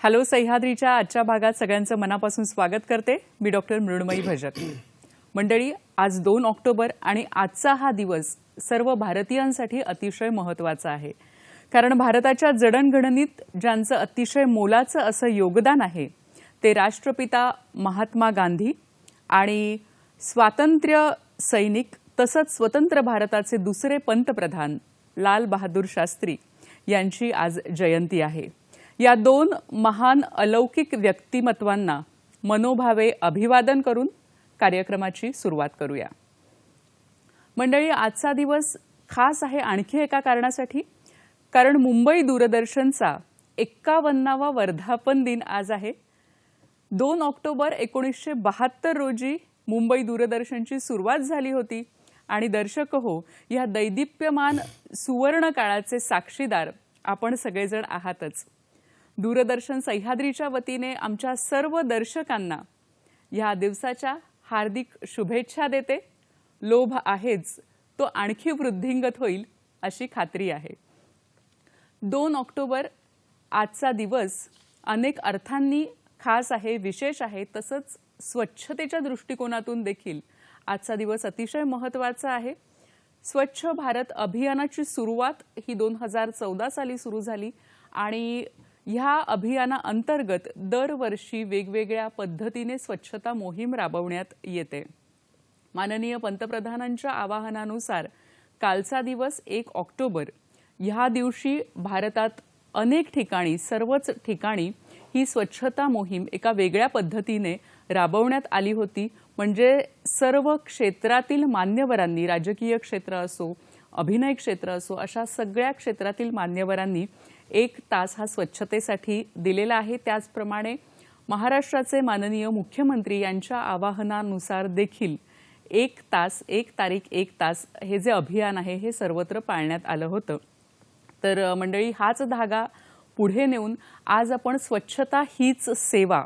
Hello सह्याद्रीच्या आजच्या भागात सगळ्यांचं मनापासून स्वागत करते मी डॉक्टर मृण्मयी भजक। मंडळी, आज 2 ऑक्टोबर आणि आजचा हा दिवस सर्व भारतीयांसाठी अतिशय महत्त्वाचा आहे, कारण भारताच्या जडणघडणीत ज्यांचं अतिशय मोलाचं असं योगदान आहे ते राष्ट्रपिता महात्मा गांधी आणि स्वातंत्र्य सैनिक तसंच स्वतंत्र भारताचे दुसरे पंतप्रधान लाल बहादूर शास्त्री यांची आज जयंती आहे। या 2 महान अलौकिक व्यक्तिमत्वांना मनोभावे अभिवादन करून कार्यक्रमाची सुरुवात करूया। मंडळी, आजचा दिवस खास आहे आणखी एका कारणासाठी, कारण मुंबई दूरदर्शनचा 51वा वर्धापन दिन आज आहे। 2 ऑक्टोबर 1972 रोजी मुंबई दूरदर्शनची सुरुवात झाली होती आणि दर्शक हो, या दैदिप्यमान सुवर्ण काळाचे साक्षीदार आपण सगळेजण आहातच। दूरदर्शन सह्याद्रीच्या वतीने आमच्या सर्व दर्शकांना या दिवसाच्या हार्दिक शुभेच्छा देते। लोभ आहेच तो आणखी वृद्धिंगत होईल अशी खात्री आहे। 2 ऑक्टोबर आजचा दिवस अनेक अर्थांनी खास आहे, विशेष आहे। तसंच स्वच्छतेच्या दृष्टिकोनातून देखील आजचा दिवस अतिशय महत्त्वाचा आहे। स्वच्छ भारत अभियानाची सुरुवात ही 2014 साली सुरू झाली आणि ह्या अभियानाअंतर्गत दरवर्षी वेगवेगळ्या पद्धतीने स्वच्छता मोहीम राबवण्यात येते। माननीय पंतप्रधानांच्या आवाहनानुसार कालचा दिवस 1 ऑक्टोबर ह्या दिवशी भारतात अनेक ठिकाणी, सर्वच ठिकाणी ही स्वच्छता मोहीम एका वेगळ्या पद्धतीने राबवण्यात आली होती। म्हणजे सर्व क्षेत्रातील मान्यवरांनी, राजकीय क्षेत्र असो, अभिनय क्षेत्र असो, अशा सगळ्या क्षेत्रातील मान्यवरांनी 1 तास हा स्वच्छतेसाठी दिलेला आहे। त्याचप्रमाणे महाराष्ट्राचे माननीय मुख्यमंत्री यांच्या आवाहनानुसार देखील 1 तास, 1 तारीख 1 तास हे जे अभियान आहे हे सर्वत्र पाळण्यात आलं होतं। तर मंडळी, हाच धागा पुढे नेऊन आज आपण स्वच्छता हीच सेवा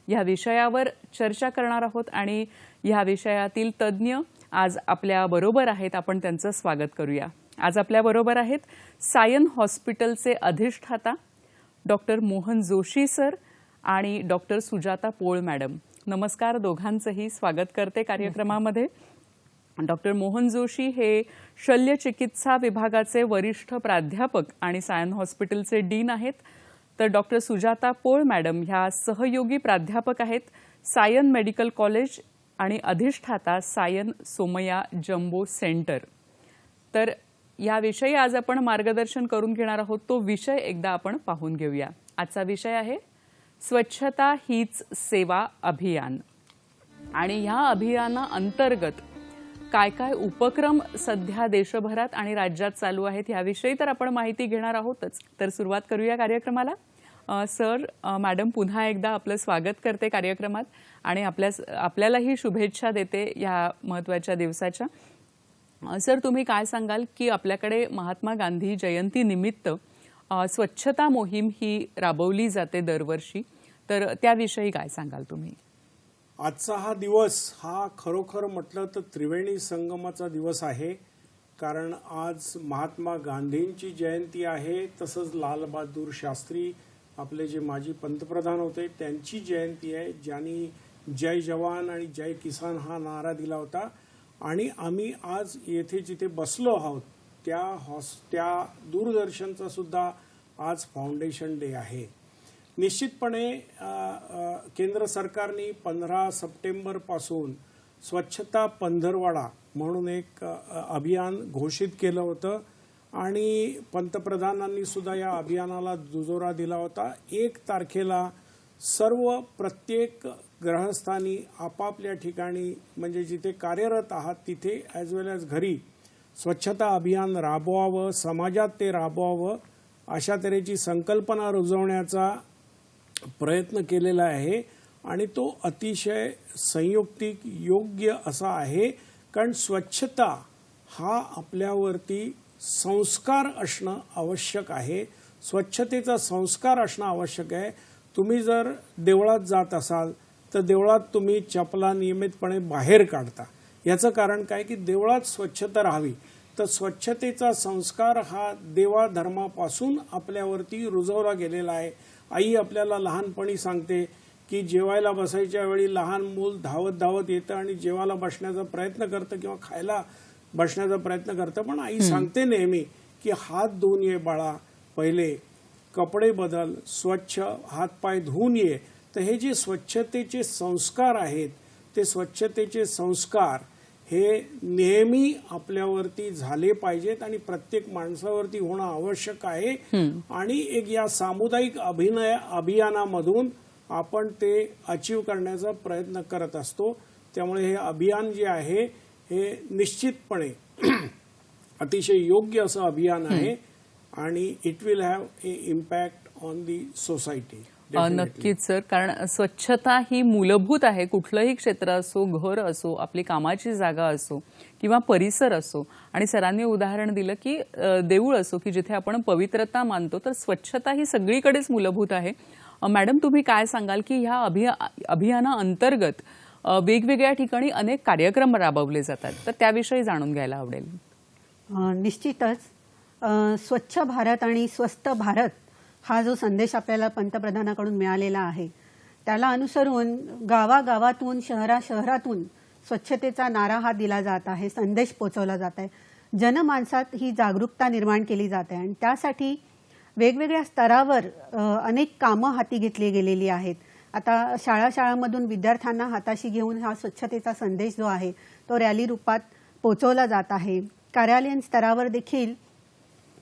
या विषयावर चर्चा करणार आहोत आणि या विषयातील तज्ञ आज आपल्या बरोबर आहेत। आपण त्यांचं स्वागत करूया। आज आपल्या बरोबर आहेत सायन हॉस्पिटलचे अधिष्ठाता डॉक्टर मोहन जोशी सर आणि डॉक्टर सुजाता पोळ मॅडम। नमस्कार, दोघांचंही स्वागत करते कार्यक्रमामध्ये। डॉक्टर मोहन जोशी हे शल्यचिकित्सा विभागाचे वरिष्ठ प्राध्यापक आणि सायन हॉस्पिटलचे डीन आहेत। तर डॉक्टर सुजाता पोळ मॅडम ह्या सहयोगी प्राध्यापक आहेत सायन मेडिकल कॉलेज आणि अधिष्ठाता सायन सोमय्या जम्बो सेंटर। तर याविषयी आज आपण मार्गदर्शन करून घेणार आहोत। तो विषय एकदा आपण पाहून घेऊया। आजचा विषय आहे स्वच्छता हीच सेवा अभियान आणि या अभियानाअंतर्गत काय काय उपक्रम सध्या देशभरात आणि राज्यात चालू आहेत याविषयी तर आपण माहिती घेणार आहोतच। तर सुरुवात करूया कार्यक्रमाला। सर, मॅडम, पुन्हा एकदा आपलं स्वागत करते कार्यक्रमात आणि आपल्यालाही शुभेच्छा देते या महत्त्वाच्या दिवसाच्या। सर, तुम्ही काय सांगाल की आपल्याकडे महात्मा गांधी जयंती निमित्त स्वच्छता मोहीम ही राबवली जाते दरवर्षी, तर त्याविषयी काय सांगाल तुम्ही? आजचा हा दिवस हा खरोखर म्हटलं तर त्रिवेणी संगमाचा दिवस आहे, कारण आज महात्मा गांधींची जयंती आहे, तसंच लाल बहादूर शास्त्री आपले जे माजी पंतप्रधान होते त्यांची जयंती आहे, ज्यांनी जय जवान आणि जय किसान हा नारा दिला होता। आणि आम्ही आज येथे जिथे बसलो आहोत त्या दूरदर्शनचा सुद्धा आज फाउंडेशन डे आहे। निश्चितपणे केंद्र सरकारने 15 सप्टेंबर पासून स्वच्छता पंधरवडा म्हणून एक अभियान घोषित केलं होतं आणि पंतप्रधानांनी सुद्धा या अभियानाला दुजोरा दिला होता। 1 तारखेला प्रत्येक ग्रहस्थानी आपापल्या ठिकाणी, म्हणजे जिथे कार्यरत आहात तिथे ॲज वेल ॲज घरी स्वच्छता अभियान राबवावं, समाजात ते राबवावं, अशा तऱ्हेची संकल्पना रुजवण्याचा प्रयत्न केलेला आहे आणि तो अतिशय संयुक्तिक योग्य असा आहे, कारण स्वच्छता हा आपल्यावरती संस्कार असणं आवश्यक आहे। स्वच्छतेचा संस्कार असणं आवश्यक आहे। तुम्ही जर देवळात जात असाल तर देवळात तुम्ही चपला नियमितपणे बाहेर काढता, याचं कारण काय की देवळात स्वच्छता राहावी। तर स्वच्छतेचा संस्कार हा देवाधर्मापासून आपल्यावरती रुजवला गेलेला आहे. आई आपल्याला लहानपणी सांगते की जेवायला बसायच्या वेळी लहान मूल धावत धावत येतं आणि जेवायला बसण्याचा प्रयत्न करतं किंवा खायला बसण्याचा प्रयत्न करतं, पण आई सांगते नेहमी की हात धुवून ये बाळा, पहिले कपडे बदल, स्वच्छ हातपाय धुवून ये. तर हे जे स्वच्छतेचे संस्कार आहेत, ते स्वच्छतेचे संस्कार हे नेहमी आपल्यावरती झाले पाहिजेत आणि प्रत्येक माणसावरती होणं आवश्यक आहे. आणि एक या सामुदायिक अभियानामधून आपण ते अचीव करण्याचा प्रयत्न करत असतो. त्यामुळे हे अभियान जे आहे हे निश्चितपणे अतिशय योग्य असं अभियान आहे आणि it will have a impact on the society. नक्कीच सर, कारण स्वच्छता ही मूलभूत आहे. कुठलंही क्षेत्र असो, घर असो, आपली कामाची जागा असो किंवा परिसर असो. आणि सरांनी उदाहरण दिलं की देऊळ असो की जिथे आपण पवित्रता मानतो, तर स्वच्छता ही सगळीकडेच मूलभूत आहे. मॅडम, तुम्ही काय सांगाल की ह्या अभियानाअंतर्गत वेगवेगळ्या ठिकाणी अनेक कार्यक्रम राबवले जातात, तर त्याविषयी जाणून घ्यायला आवडेल. निश्चितच स्वच्छ भारत आणि स्वस्थ भारत हा जो संदेश आपल्याला पंतप्रधानाकडून मिळालेला आहे, त्याला अनुसरून गावागावातून शहरातून स्वच्छतेचा नारा हा दिला जात आहे, संदेश पोहोचवला जात आहे. जनमानसात ही जागरूकता निर्माण केली जाते आणि त्यासाठी वेगवेगळ्या स्तरावर अनेक कामं हाती घेतली गेलेली आहेत. आता शाळांमधून विद्यार्थ्यांना हाताशी घेऊन हा स्वच्छतेचा संदेश जो आहे तो रॅली रूपात पोहोचवला जात आहे. कार्यालयीन स्तरावर देखील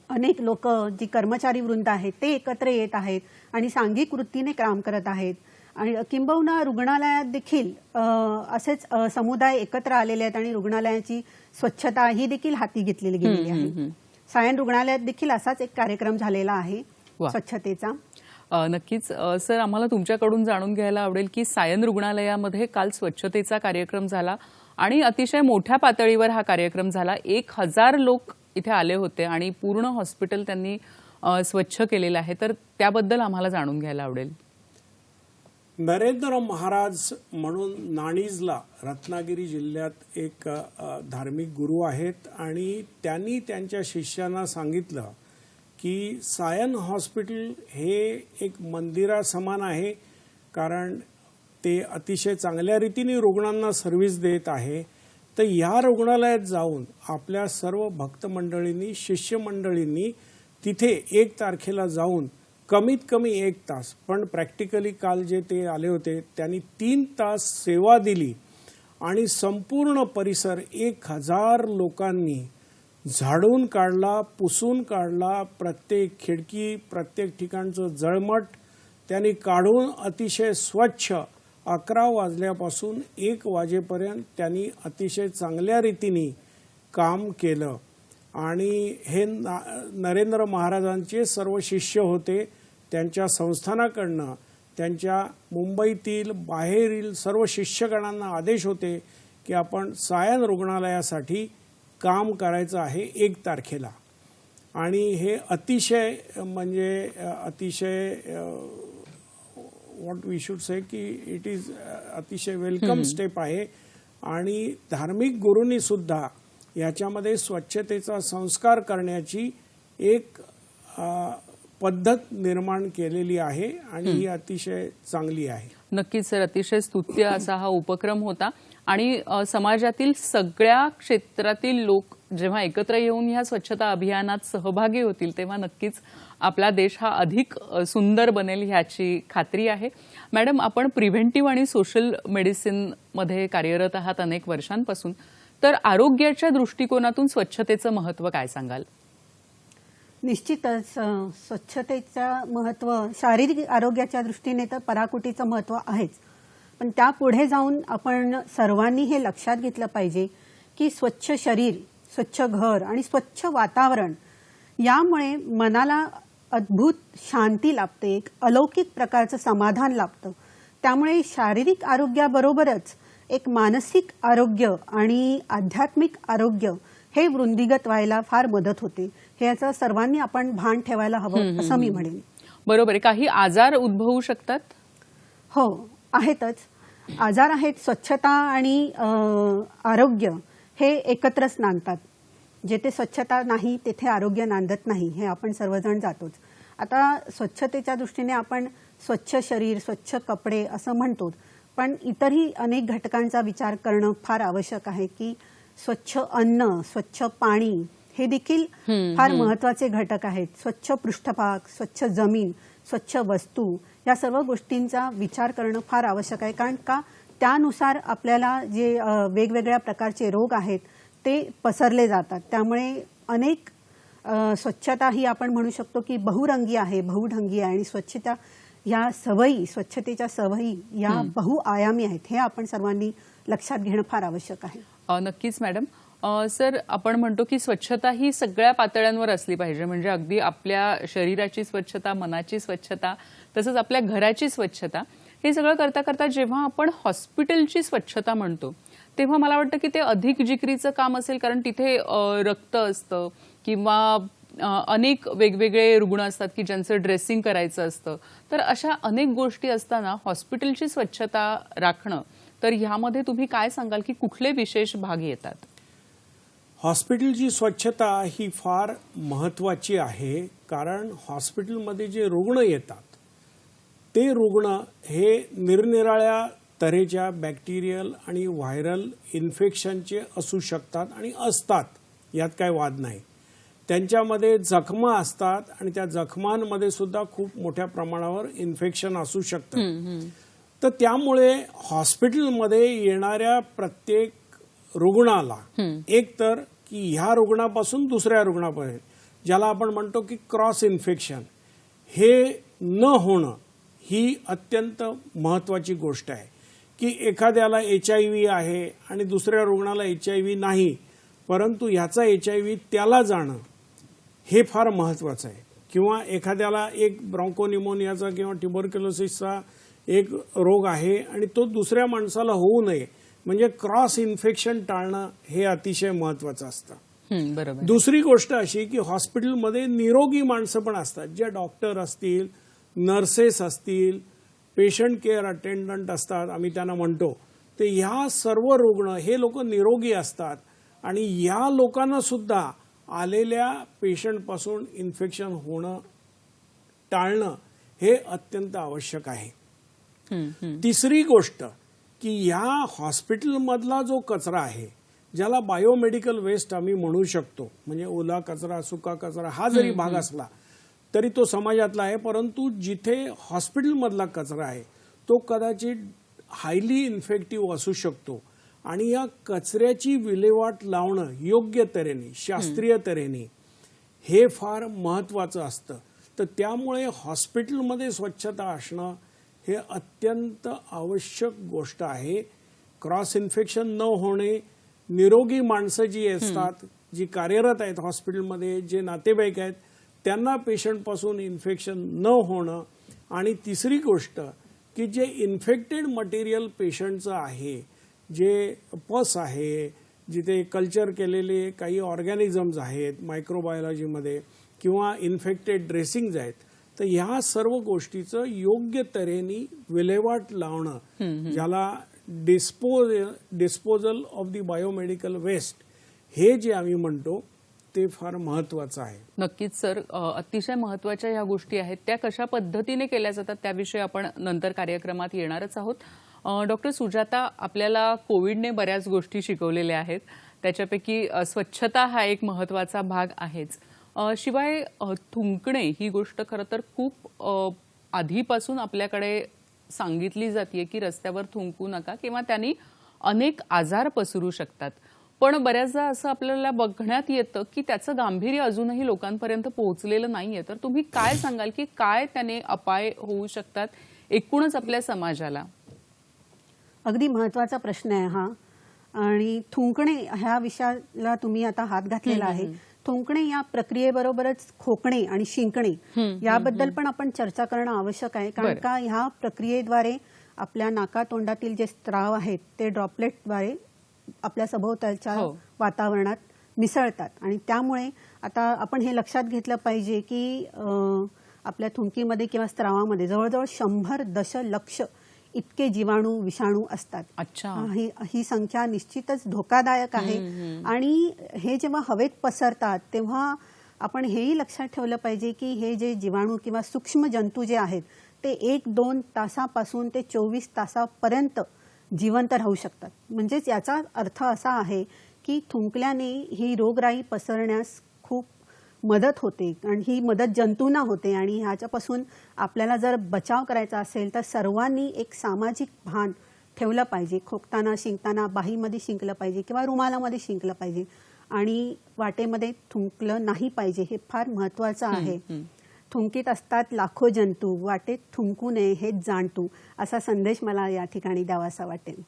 अनेक लोक, जी कर्मचारी वृंद आहेत, ते एकत्र येत आहेत आणि सांघिक वृत्तीने काम करत आहेत. आणि किंबहुना रुग्णालयात देखील असेच समुदाय एकत्र आलेले आहेत आणि रुग्णालयाची स्वच्छता ही देखील हाती घेतलेली गेलेली आहे. सायन रुग्णालयात देखील असाच एक कार्यक्रम झालेला आहे स्वच्छतेचा. नक्कीच सर, आम्हाला तुमच्याकडून जाणून घ्यायला आवडेल की सायन रुग्णालयामध्ये काल स्वच्छतेचा कार्यक्रम झाला आणि अतिशय मोठ्या पातळीवर हा कार्यक्रम झाला. 1000 लोक इथे आले होते आणि पूर्ण हॉस्पिटल त्यांनी स्वच्छ केलेलं आहे, तर त्याबद्दल आम्हाला जाणून घ्यायला आवडेल. नरेंद्र महाराज म्हणून नाणीजला रत्नागिरी जिल्ह्यात एक धार्मिक गुरु आहेत आणि त्यांनी त्यांच्या शिष्यांना सांगितलं की सायन हॉस्पिटल हे एक मंदिरासमान आहे, कारण ते अतिशय चांगल्या रीतीने रुग्णांना सर्व्हिस देत आहे. तर ह्या रुग्णालयात जाऊन आपल्या सर्व भक्त मंडळींनी, शिष्य मंडळींनी तिथे 1 तारखेला जाऊन कमीत कमी 1 तास, पण प्रॅक्टिकली काल जे ते आले होते त्यांनी 3 तास सेवा दिली आणि संपूर्ण परिसर 1000 लोकांनी झाडून काढला, पुसून काढला. प्रत्येक खिडकी, प्रत्येक ठिकाणचं जळमट त्यांनी काढून अतिशय स्वच्छ 11 वाजल्यापासून 1 वाजेपर्यंत त्यांनी अतिशय चांगल्या रीतीने काम केलं. आणि हे नरेंद्र महाराजांचे सर्व शिष्य होते. त्यांच्या संस्थानाकडनं त्यांच्या मुंबईतील बाहेरील सर्व शिष्यगणांना आदेश होते की आपण सायन रुग्णालयासाठी काम करायचं आहे 1 तारखेला. आणि हे अतिशय म्हणजे अतिशय व्हॉट वी शुड से की इट इज अतिशय वेलकम स्टेप आहे. आणि धार्मिक गुरूंनी सुद्धा याच्यामध्ये स्वच्छतेचा संस्कार करण्याची एक पद्धत निर्माण केलेली आहे आणि ही अतिशय चांगली आहे. नक्कीच सर, अतिशय स्तुत्य असा हा उपक्रम होता आणि समाजातील सगळ्या क्षेत्रातील लोक जेव्हा एकत्र येऊन ह्या स्वच्छता अभियानात सहभागी होतील तेव्हा नक्कीच आपला देश हा अधिक सुंदर बनेल ह्याची खात्री आहे. मॅडम, आपण प्रिव्हेंटिव्ह आणि सोशल मेडिसिनमध्ये कार्यरत आहात अनेक वर्षांपासून, तर आरोग्याच्या दृष्टिकोनातून स्वच्छतेचं महत्त्व काय सांगाल? निश्चितच स्वच्छतेचं महत्त्व शारीरिक आरोग्याच्या दृष्टीने तर पराकोटीचं महत्त्व आहेच, पण त्यापुढे जाऊन आपण सर्वांनी हे लक्षात घेतलं पाहिजे की स्वच्छ शरीर, स्वच्छ घर आणि स्वच्छ वातावरण यामुळे मनाला अद्भुत शांती लाभते, एक अलौकिक प्रकारचं समाधान लाभतं. त्यामुळे शारीरिक आरोग्याबरोबरच एक मानसिक आरोग्य आणि आध्यात्मिक आरोग्य हे वृद्धिंगत व्हायला फार मदत होते. ह्याचं सर्वांनी आपण भान ठेवायला हवं असं मी म्हणेन. बरोबर आहे. काही आजार उद्भवू शकतात? हो, आहेतच. आजार आहेत. स्वच्छता आणि आरोग्य हे एकत्रच नांदतात. जेथे स्वच्छता नाही तेथे आरोग्य नांदत नाही, हे आपण सर्वजण जातोच. आता स्वच्छतेच्या दृष्टीने आपण स्वच्छ शरीर, स्वच्छ कपडे असं म्हणतोच, पण इतरही अनेक घटकांचा विचार करणं फार आवश्यक आहे की स्वच्छ अन्न, स्वच्छ पाणी हे देखील फार महत्त्वाचे घटक आहेत. स्वच्छ पृष्ठभाग, स्वच्छ जमीन, स्वच्छ वस्तू या सर्व गोष्टींचा विचार करणं फार आवश्यक आहे. कारण का त्यानुसार आपल्याला जे वेगवेगळ्या प्रकारचे रोग आहेत ते पसरले जातात. त्यामुळे अनेक स्वच्छता ही आपण म्हणू शकतो की बहुरंगी आहे, बहुढंगी आहे आणि स्वच्छता या सवयी, स्वच्छतेच्या सवयी या बहुआयामी आहेत. हे आपण सर्वांनी लक्षात घेणं फार आवश्यक आहे. नक्कीच मॅडम. सर, आपण म्हणतो की स्वच्छता ही सगळ्या पातळ्यांवर असली पाहिजे, म्हणजे अगदी आपल्या शरीराची स्वच्छता, मनाची स्वच्छता, तसंच आपल्या घराची स्वच्छता. हे सगळं करता करता जेव्हा आपण हॉस्पिटलची स्वच्छता म्हणतो तेव्हा मला वाटतं की ते अधिक जिकरीचं काम असेल, कारण तिथे रक्त असतं किंवा अनेक वेगवेगळे रुग्ण असतात की ज्यांचं ड्रेसिंग करायचं असतं. तर अशा अनेक गोष्टी असताना हॉस्पिटलची स्वच्छता राखणं, तर ह्यामध्ये तुम्ही काय सांगाल की कुठले विशेष भाग येतात? हॉस्पिटलची स्वच्छता ही फार महत्त्वाची आहे, कारण हॉस्पिटलमध्ये जे रुग्ण येतात ते रुग्ण हे निरनिराळ्या तऱ्हेच्या बॅक्टेरियल आणि व्हायरल इन्फेक्शनचे असू शकतात आणि असतात, यात काय वाद नाही. त्यांच्यामध्ये जखमा असतात आणि त्या जखमांमध्ये सुद्धा खूप मोठ्या प्रमाणावर इन्फेक्शन असू शकतं. तर त्यामुळे हॉस्पिटलमध्ये येणाऱ्या प्रत्येक रुग्णाला एकतर की ह्या रुग्णापासून दुसऱ्या रुग्णापर्यंत, ज्याला आपण म्हणतो की क्रॉस इन्फेक्शन, हे न होणं ही अत्यंत महत्त्वाची गोष्ट आहे. की एखाद्याला HIV आहे आणि दुसऱ्या रुग्णाला HIV नाही, परंतु ह्याचा HIV त्याला जाणं हे फार महत्त्वाचं आहे. किंवा एखाद्याला एक ब्रॉन्कोनिमोनियाचा किंवा ट्युबरक्युलोसिसचा एक रोग आहे आणि तो दुसऱ्या माणसाला होऊ नये, म्हणजे क्रॉस इन्फेक्शन टाळणं हे अतिशय महत्त्वाचं असतं. बरोबर. दुसरी गोष्ट अशी की हॉस्पिटलमध्ये निरोगी माणसं पण असतात, जे डॉक्टर असतील, नर्सेस असतील, पेशंट केअर अटेंडंट असतात, आम्ही त्यांना म्हणतो. तर ह्या सर्व रुग्ण हे लोक निरोगी असतात आणि या लोकांना सुद्धा आलेल्या पेशंटपासून इन्फेक्शन होणं टाळणं हे अत्यंत आवश्यक आहे. तिसरी गोष्ट की ह्या हॉस्पिटलमधला जो कचरा आहे, ज्याला बायोमेडिकल वेस्ट आम्ही म्हणू शकतो, म्हणजे ओला कचरा, सुका कचरा हा जरी भाग असला तरी तो समाजातला आहे, परंतु जिथे हॉस्पिटलमधला कचरा आहे तो कदाचित हायली इन्फेक्टिव्ह असू शकतो आणि या कचऱ्याची विल्हेवाट लावणं योग्य तऱ्हेने, शास्त्रीय तऱ्हेने हे फार महत्त्वाचं असतं. तर त्यामुळे हॉस्पिटलमध्ये स्वच्छता असणं हे अत्यंत आवश्यक गोष्ट आहे. क्रॉस इन्फेक्शन न होणे, निरोगी माणसं जी असतात, जी कार्यरत आहेत हॉस्पिटलमध्ये, जे नातेवाईक आहेत, त्यांना पेशंटपासून इन्फेक्शन न होणं. आणि तिसरी गोष्ट की जे इन्फेक्टेड मटेरियल पेशंटचं आहे, जे पस आहे, जिथे कल्चर केलेले काही ऑर्गॅनिझम्स आहेत मायक्रोबायोलॉजीमध्ये, किंवा इन्फेक्टेड ड्रेसिंग्ज आहेत, तर ह्या सर्व गोष्टीचं योग्य तऱ्हेने विल्हेवाट लावणं, ज्याला disposal of the biomedical waste हे जे आम्ही म्हणतो ते फार महत्त्वाचं आहे. नक्कीच सर, अतिशय महत्त्वाच्या ह्या गोष्टी आहेत. त्या कशा पद्धतीने केल्या जातात त्याविषयी आपण नंतर कार्यक्रमात येणारच आहोत. डॉक्टर सुजाता, आपल्याला कोविडने बऱ्याच गोष्टी शिकवलेल्या आहेत, त्याच्यापैकी स्वच्छता हा एक महत्त्वाचा भाग आहेच. शिवाय थुंकणे ही गोष्ट खरं तर खूप आधीपासून आपल्याकडे सांगितली जाते की रस्त्यावर थुंकू नका किंवा त्यांनी अनेक आजार पसरू शकतात. पण बऱ्याचदा असं आपल्याला बघण्यात येतं की त्याचं गांभीर्य अजूनही लोकांपर्यंत पोहोचलेलं नाहीये. तर तुम्ही काय सांगाल की काय त्याने अपाय होऊ शकतात एकूणच आपल्या समाजाला? अगदी महत्त्वाचा प्रश्न आहे हा. आणि थुंकणे ह्या विषयाला तुम्ही आता हात घातलेला आहे. थुंकणे या प्रक्रियेबरोबरच खोकणे आणि शिंकणे याबद्दल पण आपण चर्चा करणं आवश्यक आहे. कारण का ह्या प्रक्रियेद्वारे आपल्या नाकातोंडातील जे स्त्राव आहेत ते ड्रॉपलेटद्वारे आपल्या सभोवतालच्या वातावरणात मिसळतात आणि त्यामुळे आता आपण हे लक्षात घेतलं पाहिजे की आपल्या थुंकीमध्ये किंवा स्त्रावामध्ये जवळजवळ 100 दशलक्ष इतके जीवाणू विषाणू असतात. अच्छा. ही संख्या निश्चितच धोकादायक आहे. आणि हे जेव्हा हवेत पसरतात तेव्हा आपण हेही लक्षात ठेवलं पाहिजे की हे जे जीवाणू किंवा सूक्ष्म जंतू जे आहेत ते 1-2 तासापासून ते 24 तासापर्यंत जिवंत राहू शकतात. म्हणजेच याचा अर्थ असा आहे की थुंकल्याने ही रोगराई पसरण्यास खूप मदत होते आणि ही मदत जंतूंना होते. आणि ह्याच्यापासून आपल्याला जर बचाव करायचा असेल तर सर्वांनी एक सामाजिक भान ठेवलं पाहिजे. खोकताना शिंकताना बाहीमध्ये शिंकलं पाहिजे किंवा रुमालामध्ये शिंकलं पाहिजे आणि वाटेमध्ये थुंकलं नाही पाहिजे. हे फार महत्त्वाचं आहे. थुंकीत असतात लाखो जंतू, वाटेत थुंकू नये हेच जाणतू, असा संदेश मला या ठिकाणी द्यावासा वाटेल.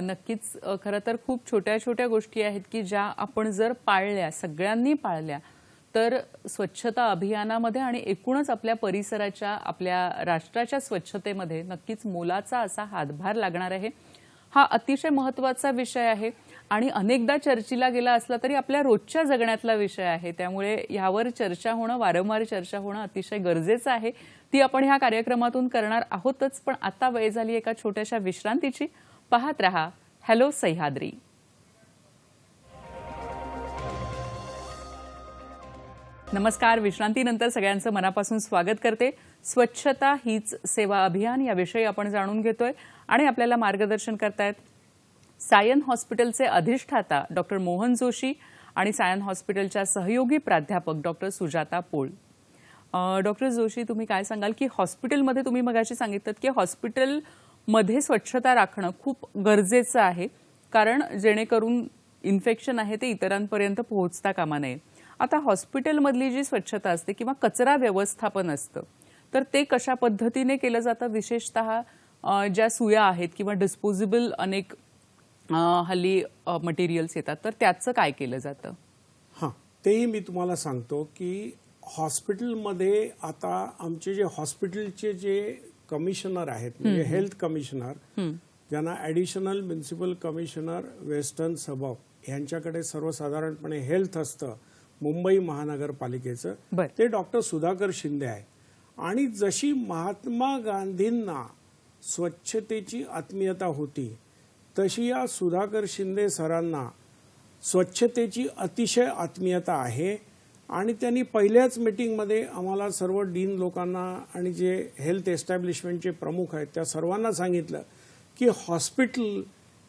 नक्कीच. खरं तर खूप छोट्या छोट्या गोष्टी आहेत की ज्या आपण जर पाळल्या, सगळ्यांनी पाळल्या, तर स्वच्छता अभियानामध्ये आणि एकूणच आपल्या परिसराच्या, आपल्या राष्ट्राच्या स्वच्छतेमध्ये नक्कीच मोलाचा असा हातभार लागणार आहे. हा अतिशय महत्त्वाचा विषय आहे आणि अनेकदा चर्चेला गेला असला तरी आपल्या रोजच्या जगण्यातला विषय आहे. त्यामुळे यावर चर्चा होणं, वारंवार चर्चा होणं अतिशय गरजेचं आहे. ती आपण ह्या कार्यक्रमातून करणार आहोतच. पण आता वेळ झाली एका छोट्याशा विश्रांतीची. पाहत रहा हॅलो सह्याद्री. नमस्कार. विश्रांतीनंतर सगळ्यांचं मनापासून स्वागत करते. स्वच्छता हीच सेवा अभियान याविषयी आपण जाणून घेतोय आणि आपल्याला मार्गदर्शन करतायत सायन हॉस्पिटलचे अधिष्ठाता डॉक्टर मोहन जोशी आणि सायन हॉस्पिटलच्या सहयोगी प्राध्यापक डॉक्टर सुजाता पोळ. डॉक्टर जोशी, तुम्ही काय सांगाल की हॉस्पिटलमध्ये तुम्ही मगाशी सांगितलं की हॉस्पिटलमध्ये स्वच्छता राखणं खूप गरजेचं आहे, कारण जेणेकरून इन्फेक्शन आहे ते इतरांपर्यंत पोहोचता कामा नये. आता हॉस्पिटलमधली जी स्वच्छता असते किंवा कचरा व्यवस्थापन असतं तर ते कशा पद्धतीने केलं जातं, विशेषतः ज्या सुया आहेत किंवा डिस्पोजेबल अनेक हल्ली मटेरियल्स येतात तर त्याचं काय केलं जातं? हां, तेही मी तुम्हाला सांगतो की हॉस्पिटलमध्ये आता आमचे जे हॉस्पिटलचे जे कमिशनर आहेत, म्हणजे हेल्थ कमिशनर, ज्यांना ॲडिशनल म्युनिसिपल कमिशनर वेस्टर्न सबब यांच्याकडे सर्वसाधारणपणे हेल्थ असतं मुंबई महानगरपालिकेचं, ते डॉक्टर सुधाकर शिंदे आहे. आणि जशी महात्मा गांधींना स्वच्छतेची आत्मीयता होती तशी या सुधाकर शिंदे सरांना स्वच्छतेची अतिशय आत्मीयता आहे. आणि त्यांनी पहिल्याच मीटिंगमध्ये आम्हाला सर्व डीन लोकांना आणि जे हेल्थ एस्टॅब्लिशमेंटचे प्रमुख आहेत त्या सर्वांना सांगितलं की हॉस्पिटल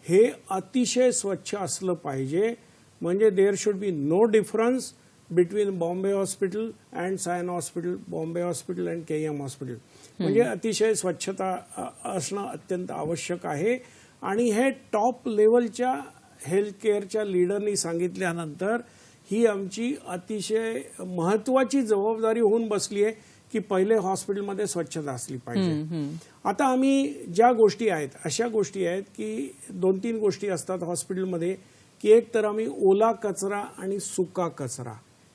हे अतिशय स्वच्छ असलं पाहिजे. म्हणजे there should be no difference between Bombay hospital and Sion hospital, Bombay hospital and KM hospital. म्हणजे अतिशय स्वच्छता असणं अत्यंत आवश्यक आहे. आणि हे टॉप लेवलच्या हेल्थ केअरच्या लीडरनी सांगितल्यानंतर ही आमची अतिशय महत्त्वाची जबाबदारी होऊन बसली आहे की पहिले हॉस्पिटलमध्ये स्वच्छता असली पाहिजे. आता आम्ही ज्या गोष्टी आहेत अशा गोष्टी आहेत की 2-3 गोष्टी असतात हॉस्पिटलमध्ये की एक तर आम्ही ओला कचरा आणि सुका कचरा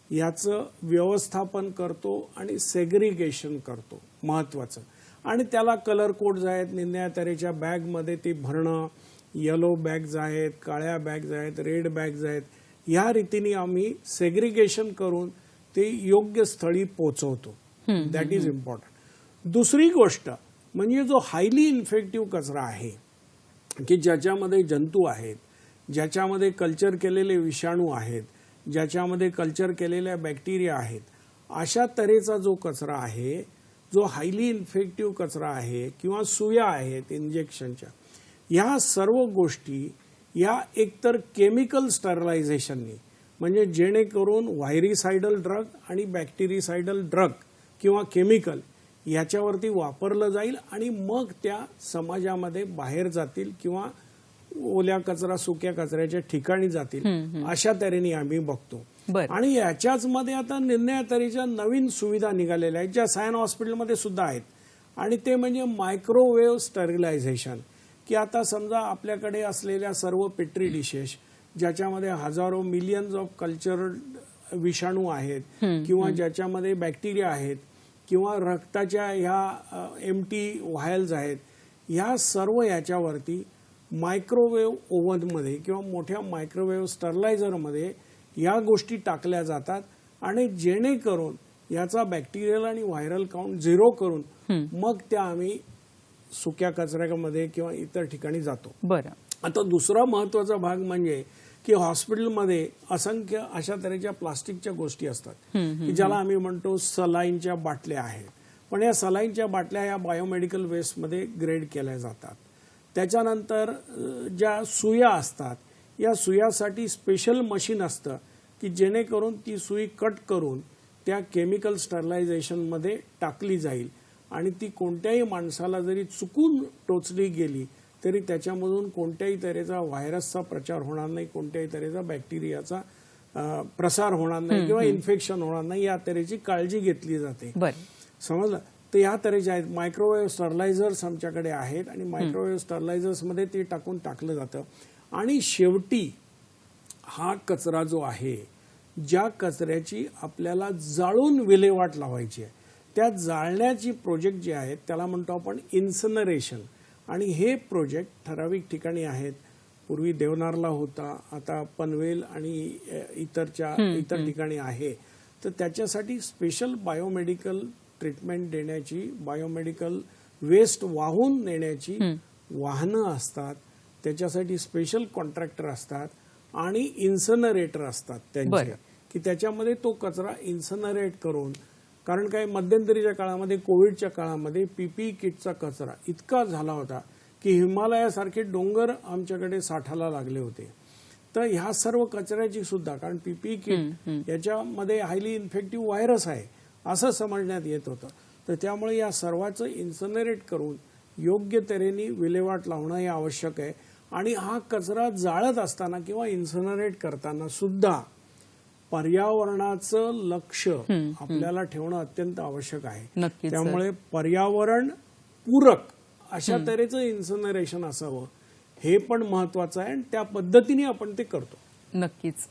याचं व्यवस्थापन करतो आणि सेग्रिगेशन करतो, महत्त्वाचं. आणि त्याला कलर कोड्स आहेत, निरनिराळ्या तऱ्हेच्या बॅगमध्ये ते भरणं, येलो बॅग्स आहेत, काळ्या बॅग्स आहेत, रेड बॅग्स आहेत. या रीतीने आम्ही सेग्रिगेशन करून ते योग्य स्थळी पोहोचवतो. That is important. दुसरी गोष्ट म्हणजे जो हायली इन्फेक्टिव्ह कचरा आहे की ज्याच्यामध्ये जंतू आहेत, ज्याच्यामध्ये कल्चर केलेले विषाणू आहेत, ज्याच्यामध्ये कल्चर केलेल्या बॅक्टेरिया आहेत, अशा तऱ्हेचा जो कचरा आहे, जो हायली इन्फेक्टिव्ह कचरा आहे किंवा सुया आहेत इंजेक्शनच्या, या सर्व गोष्टी या एकतर केमिकल स्टरलायझेशननी, म्हणजे जेणेकरून व्हायरिसायडल ड्रग आणि बॅक्टेरिसायडल ड्रग किंवा केमिकल याच्यावरती वापरलं जाईल आणि मग त्या समाजामध्ये बाहेर जातील किंवा ओल्या कचरा सुक्या कचऱ्याच्या ठिकाणी जातील, अशा तऱ्हेने आम्ही बघतो. आणि याच्याच मध्ये आता निरनिराळ्या तऱ्हेच्या नवीन सुविधा निघालेल्या आहेत ज्या सायन हॉस्पिटलमध्ये सुद्धा आहेत. आणि ते म्हणजे मायक्रोवेव्ह स्टरिलायझेशन, की आता समजा आपल्याकडे असलेल्या सर्व पेट्री डिशेस ज्याच्यामध्ये हजारो मिलियन्स ऑफ कल्चरड विषाणू आहेत किंवा ज्याच्यामध्ये बॅक्टेरिया आहेत किंवा रक्ताच्या ह्या एम्प्टी व्हायल्स आहेत, ह्या सर्व याच्यावरती मायक्रोवेव्ह ओव्हनमध्ये किंवा मोठ्या मायक्रोवेव्ह स्टरलायझरमध्ये या गोष्टी टाकल्या जातात आणि जेणेकरून याचा बॅक्टेरियल आणि व्हायरल काउंट 0 करून मग त्या आम्ही सुक्या कचऱ्यामध्ये किंवा इतर ठिकाणी जातो. बरं. आता दुसरा महत्वाचा भाग म्हणजे की हॉस्पिटलमध्ये असंख्य अशा तऱ्हेच्या प्लास्टिकच्या गोष्टी असतात की ज्याला आम्ही म्हणतो सलाईनच्या बाटल्या आहेत. पण या सलाईनच्या बाटल्या या बायोमेडिकल वेस्टमध्ये ग्रेड केल्या जातात. त्याच्यानंतर ज्या सुया असतात, या सुयासाठी स्पेशल मशीन असतं की जेणेकरून ती सुई कट करून त्या केमिकल स्टरलायझेशनमध्ये टाकली जाईल आणि ती कोणत्याही माणसाला जरी चुकून टोचली गेली तरी त्याच्यामधून कोणत्याही तऱ्हेचा व्हायरसचा प्रचार होणार नाही, कोणत्याही तऱ्हेचा बॅक्टेरियाचा प्रसार होणार नाही किंवा इन्फेक्शन होणार नाही, या तऱ्हेची काळजी घेतली जाते. समजलं? तर या तऱ्हेचे आहेत. मायक्रोवेव्ह स्टरलायझर्स आमच्याकडे आहेत आणि मायक्रोवेव्ह स्टरलायझर्समध्ये ते टाकलं जातं. आणि शेवटी हा कचरा जो आहे, ज्या कचऱ्याची आपल्याला जाळून विल्हेवाट लावायची आहे, त्या जाळण्याची प्रोजेक्ट जे आहेत त्याला म्हणतो आपण इन्सिनरेशन. आणि हे प्रोजेक्ट ठराविक ठिकाणी आहेत. पूर्वी देवनारला होता, आता पनवेल आणि इतर ठिकाणी आहे. तर त्याच्यासाठी स्पेशल बायोमेडिकल ट्रीटमेंट देण्याची, बायोमेडिकल वेस्ट वाहून नेण्याची वाहनं असतात, त्याच्यासाठी स्पेशल कॉन्ट्रॅक्टर असतात आणि इन्सनरेटर असतात त्यांचे, की त्याच्यामध्ये तो कचरा इन्सनरेट करून, कारण काय मध्यंतरीच्या काळामध्ये कोविडच्या काळामध्ये पीपीई किटचा कचरा इतका झाला होता की हिमालयासारखे डोंगर आमच्याकडे साठायला लागले होते. तर ह्या सर्व कचऱ्याची सुद्धा, कारण पीपीई किट याच्यामध्ये हायली इन्फेक्टिव्ह व्हायरस आहे असं समजण्यात येत होतं. तर त्यामुळे या सर्वांचं इन्सनरेट करून योग्य तऱ्हेने विल्हेवाट लावणं हे आवश्यक आहे. आणि हा कचरा जाळत असताना किंवा इन्सनरेट करताना सुद्धा पर्यावरणाचं लक्ष आपल्याला ठेवणं अत्यंत आवश्यक आहे. त्यामुळे पर्यावरण पूरक अशा तऱ्हेचं इन्सनरेशन असावं हे पण महत्वाचं आहे आणि त्या पद्धतीने आपण ते करतो. नक्कीच.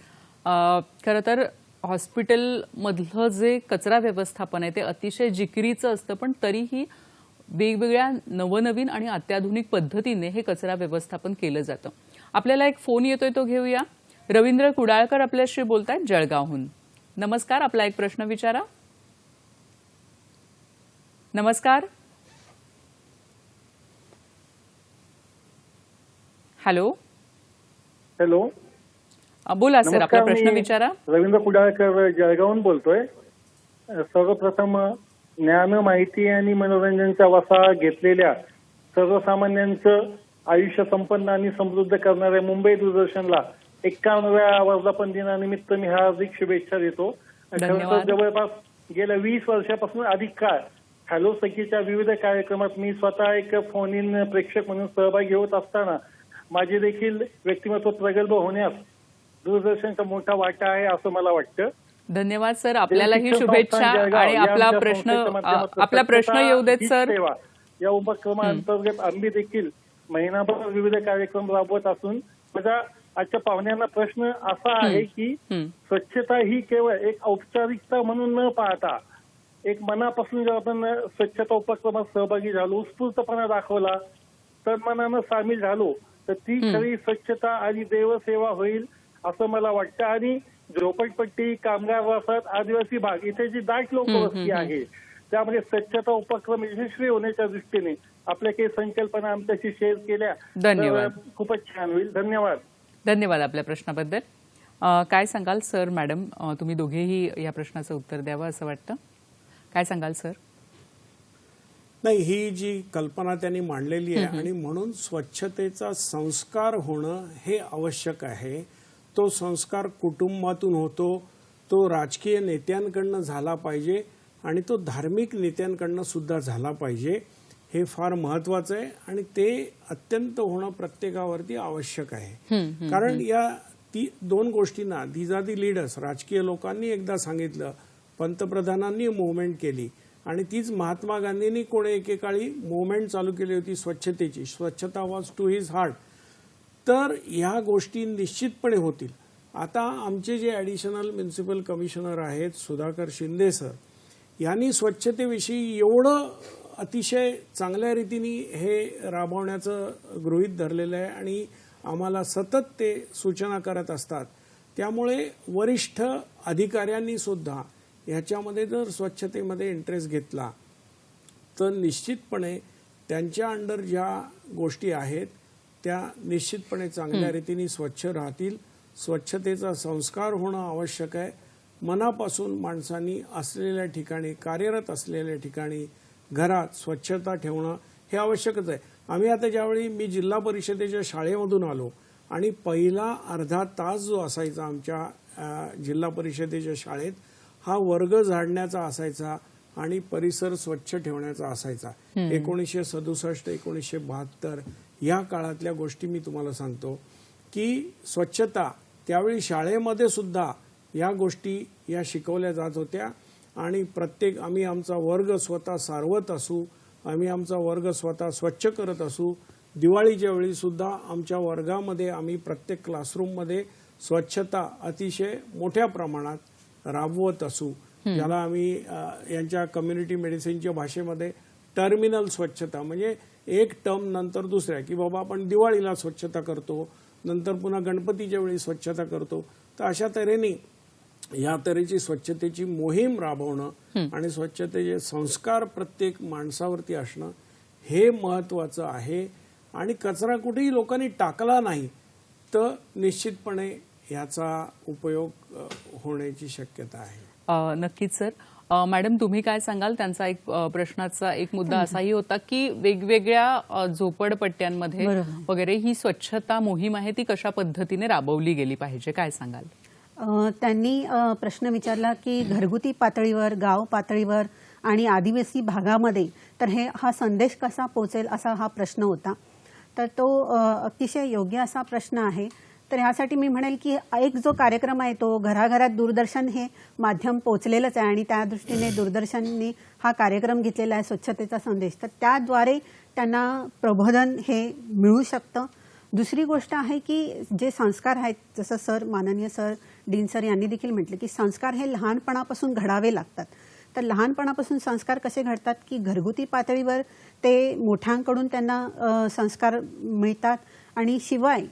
खरं तर हॉस्पिटलमधलं जे कचरा व्यवस्थापन आहे ते अतिशय जिकिरीचं असतं, पण तरीही वेगवेगळ्या नवनवीन आणि अत्याधुनिक पद्धतीने हे कचरा व्यवस्थापन केलं जातं. आपल्याला एक फोन येतोय, तो घेऊया. रवींद्र कुडाळकर आपल्याशी बोलतायत जळगावहून. नमस्कार, आपला एक प्रश्न विचारा. नमस्कार. हॅलो. हॅलो, बोला सर, आपला प्रश्न विचारा. रवींद्र कुडाळकर जळगावहून बोलतोय. सर्वप्रथम ज्ञान, माहिती आणि मनोरंजनचा वसा घेतलेल्या सर्वसामान्यांचं आयुष्य संपन्न आणि समृद्ध करणाऱ्या मुंबई दूरदर्शनला 51व्या वर्धापन दिनानिमित्त मी हार्दिक शुभेच्छा देतो. जवळपास गेल्या 20 वर्षापासून अधिक काळ हॅलो सखीच्या विविध कार्यक्रमात मी स्वतः एक फोन इन प्रेक्षक म्हणून सहभागी होत असताना माझे देखील व्यक्तिमत्व प्रगल्भ होण्यास दूरदर्शनचा मोठा वाटा आहे असं मला वाटतं. धन्यवाद सर, आपल्यालाही शुभेच्छा. आणि आपला प्रश्न येऊ देत सर. या उपक्रमाअंतर्गत आम्ही देखील महिनाभर विविध कार्यक्रम राबवत असून माझा आजच्या पाहुण्यांना प्रश्न असा आहे की स्वच्छता ही केवळ एक औपचारिकता म्हणून न पाहता एक मनापासून जर आपण स्वच्छता उपक्रमात सहभागी झालो, उत्स्फूर्तपणा दाखवला, तर मनानं सामील झालो तर ती खरी स्वच्छता आणि देवसेवा होईल असं मला वाटतं. आणि झोपडपट्टी, कामगार वसाहत, आदिवासी भाग इथे जी दाट लोकवस्ती आहे त्यामध्ये स्वच्छता उपक्रम यशस्वी होण्याच्या दृष्टीने आपल्या काही संकल्पना आमच्याशी शेअर केल्या तर खूपच छान होईल. धन्यवाद. धन्यवाद आपल्या प्रश्नाबद्दल. काय सांगाल सर, मॅडम, तुम्ही दोघेही या प्रश्नाचं उत्तर द्यावं असं वाटतं. काय सांगाल सर? नाही, ही जी कल्पना त्यांनी मांडलेली आहे आणि म्हणून स्वच्छतेचा संस्कार होणं हे आवश्यक आहे. तो संस्कार कुटुंबातून होतो, तो राजकीय नेत्यांकडनं झाला पाहिजे आणि तो धार्मिक नेत्यांकडनं सुद्धा झाला पाहिजे. हे फार महत्वाचं आहे आणि ते अत्यंत होणं प्रत्येकावरती आवश्यक आहे. कारण या दोन गोष्टींना दीज आर दी लीडर्स, राजकीय लोकांनी एकदा सांगितलं, पंतप्रधानांनी मुवमेंट केली आणि तीच महात्मा गांधींनी कोणी एकेकाळी मुवमेंट चालू केली होती स्वच्छतेची. स्वच्छता वॉज टू हिज हार्ट. तर ह्या गोष्टी निश्चितपणे होतील. आता आमचे जे ॲडिशनल म्युन्सिपल कमिशनर आहेत सुधाकर शिंदे सर, यांनी स्वच्छतेविषयी एवढं अतिशय चांगल्या रीतीने हे राबवण्याचं गृहीत धरलेलं आहे आणि आम्हाला सतत ते सूचना करत असतात. त्यामुळे वरिष्ठ अधिकाऱ्यांनी सुद्धा ह्याच्यामध्ये जर स्वच्छतेमध्ये इंटरेस्ट घेतला तर निश्चितपणे त्यांच्या अंडर ज्या गोष्टी आहेत त्या निश्चितपणे चांगल्या रीतीने स्वच्छ राहतील. स्वच्छतेचा संस्कार होणं आवश्यक आहे. मनापासून माणसांनी असलेल्या ठिकाणी, कार्यरत असलेल्या ठिकाणी, घरात स्वच्छता ठेवणं हे आवश्यकच आहे. आम्ही आता ज्यावेळी मी जिल्हा परिषदेच्या शाळेमधून आलो आणि पहिला अर्धा तास जो असायचा आमच्या जिल्हा परिषदेच्या शाळेत हा वर्ग झाडण्याचा असायचा आणि परिसर स्वच्छ ठेवण्याचा असायचा. 1967 1972 या काळातल्या गोष्टी मी तुम्हाला सांगतो की स्वच्छता त्यावेळी शाळेमध्ये सुद्धा या गोष्टी या शिकवल्या जात होत्या आणि प्रत्येक आम्ही आमचा वर्ग स्वतः सारवत असू, आम्ही आमचा वर्ग स्वतः स्वच्छ करत असू. दिवाळीच्या वेळी सुद्धा आमच्या वर्गामध्ये आम्ही प्रत्येक क्लासरूममध्ये स्वच्छता अतिशय मोठ्या प्रमाणात राबवत असू. ज्याला आम्ही यांच्या कम्युनिटी मेडिसिनच्या भाषेमध्ये टर्मिनल स्वच्छता म्हणजे एक टर्म नंतर दुसऱ्या की बाबा आपण दिवाळीला स्वच्छता करतो, नंतर पुन्हा गणपतीच्या वेळी स्वच्छता करतो. तर अशा तऱ्हेने या तऱ्हेची स्वच्छतेची मोहीम राबवणं आणि स्वच्छतेचे संस्कार प्रत्येक माणसावरती असणं हे महत्वाचं आहे. आणि कचरा कुठेही लोकांनी टाकला नाही तर निश्चितपणे याचा उपयोग होण्याची शक्यता आहे. नक्कीच सर. मॅडम तुम्ही काय सांगाल? त्यांचा एक प्रश्नाचा एक मुद्दा असाही होता की वेगवेगळ्या झोपडपट्ट्यांमध्ये वगैरे ही स्वच्छता मोहीम आहे ती कशा पद्धतीने राबवली गेली पाहिजे, काय सांगाल? त्यांनी प्रश्न विचारला की घरगुती पातळीवर, गाव पातळीवर आणि आदिवासी भागामध्ये तर हा संदेश कसा पोहोचेल असा हा प्रश्न होता. तर तो अतिशय योग्य असा प्रश्न आहे. तर ह्यासाठी मी म्हणेल की एक जो कार्यक्रम आहे तो घराघरात दूरदर्शन हे माध्यम पोहोचलेलंच आहे आणि त्या दृष्टीने दूरदर्शनने हा कार्यक्रम घेतलेला आहे स्वच्छतेचा संदेश. तर त्याद्वारे त्यांना प्रबोधन हे मिळू शकतं. दुसरी गोष्ट आहे की जे संस्कार आहेत, जसं माननीय सर डीन सर यांनी देखील म्हटलं की संस्कार हे लहानपणापासून घडावे लागतात. तर लहानपणापासून संस्कार कसे घडतात की घरगुती पातळीवर ते मोठ्यांकडून त्यांना संस्कार मिळतात आणि शिवाय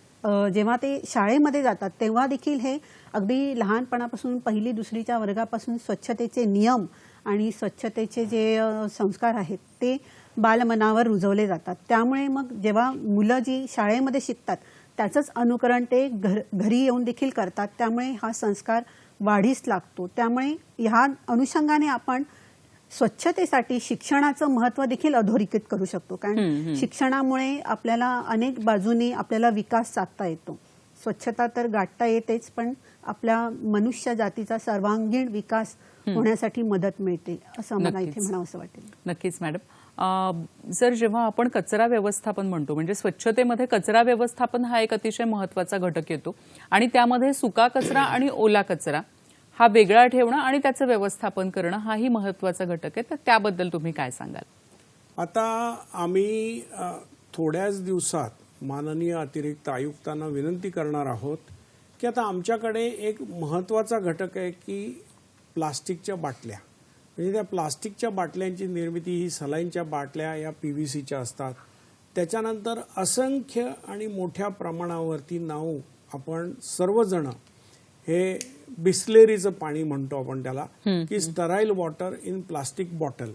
जेव्हा ते शाळेमध्ये जातात तेव्हा देखील हे अगदी लहानपणापासून पहिली दुसरीच्या वर्गापासून स्वच्छतेचे नियम आणि स्वच्छतेचे जे संस्कार आहेत ते बालमनावर रुजवले जातात. त्यामुळे मग जेव्हा मुलं जी शाळेमध्ये शिकतात त्याचंच अनुकरण ते घरी येऊन देखील करतात. त्यामुळे हा संस्कार वाढीस लागतो. त्यामुळे ह्या अनुषंगाने आपण स्वच्छतेसाठी शिक्षणाचं महत्त्व देखील अधोरेखित करू शकतो. कारण शिक्षणामुळे आपल्याला अनेक बाजूनी आपल्याला विकास साधता येतो. स्वच्छता तर गाठता येतेच, पण आपल्या मनुष्य जातीचा सर्वांगीण विकास होण्यासाठी मदत मिळते असं मला इथे म्हणावंसं वाटेल. नक्कीच मॅडम. जर जेव्हा आपण कचरा व्यवस्थापन म्हणतो म्हणजे स्वच्छतेमध्ये कचरा व्यवस्थापन हा एक अतिशय महत्त्वाचा घटक येतो आणि त्यामध्ये सुका कचरा आणि ओला कचरा हा वेगळा ठेवणं आणि त्याचं व्यवस्थापन करणं हाही महत्त्वाचा घटक आहे. तर त्याबद्दल तुम्ही काय सांगाल? आता आम्ही थोड्याच दिवसात माननीय अतिरिक्त आयुक्तांना विनंती करणार आहोत की आता आमच्याकडे एक महत्त्वाचा घटक आहे की प्लास्टिकच्या बाटल्या. म्हणजे त्या प्लास्टिकच्या बाटल्यांची निर्मिती ही सलाईनच्या बाटल्या या PVCच्या असतात. त्याच्यानंतर असंख्य आणि मोठ्या प्रमाणावरती नाव आपण सर्वजण हे बिस्लेरीचं पाणी म्हणतो आपण त्याला की sterile water in plastic bottle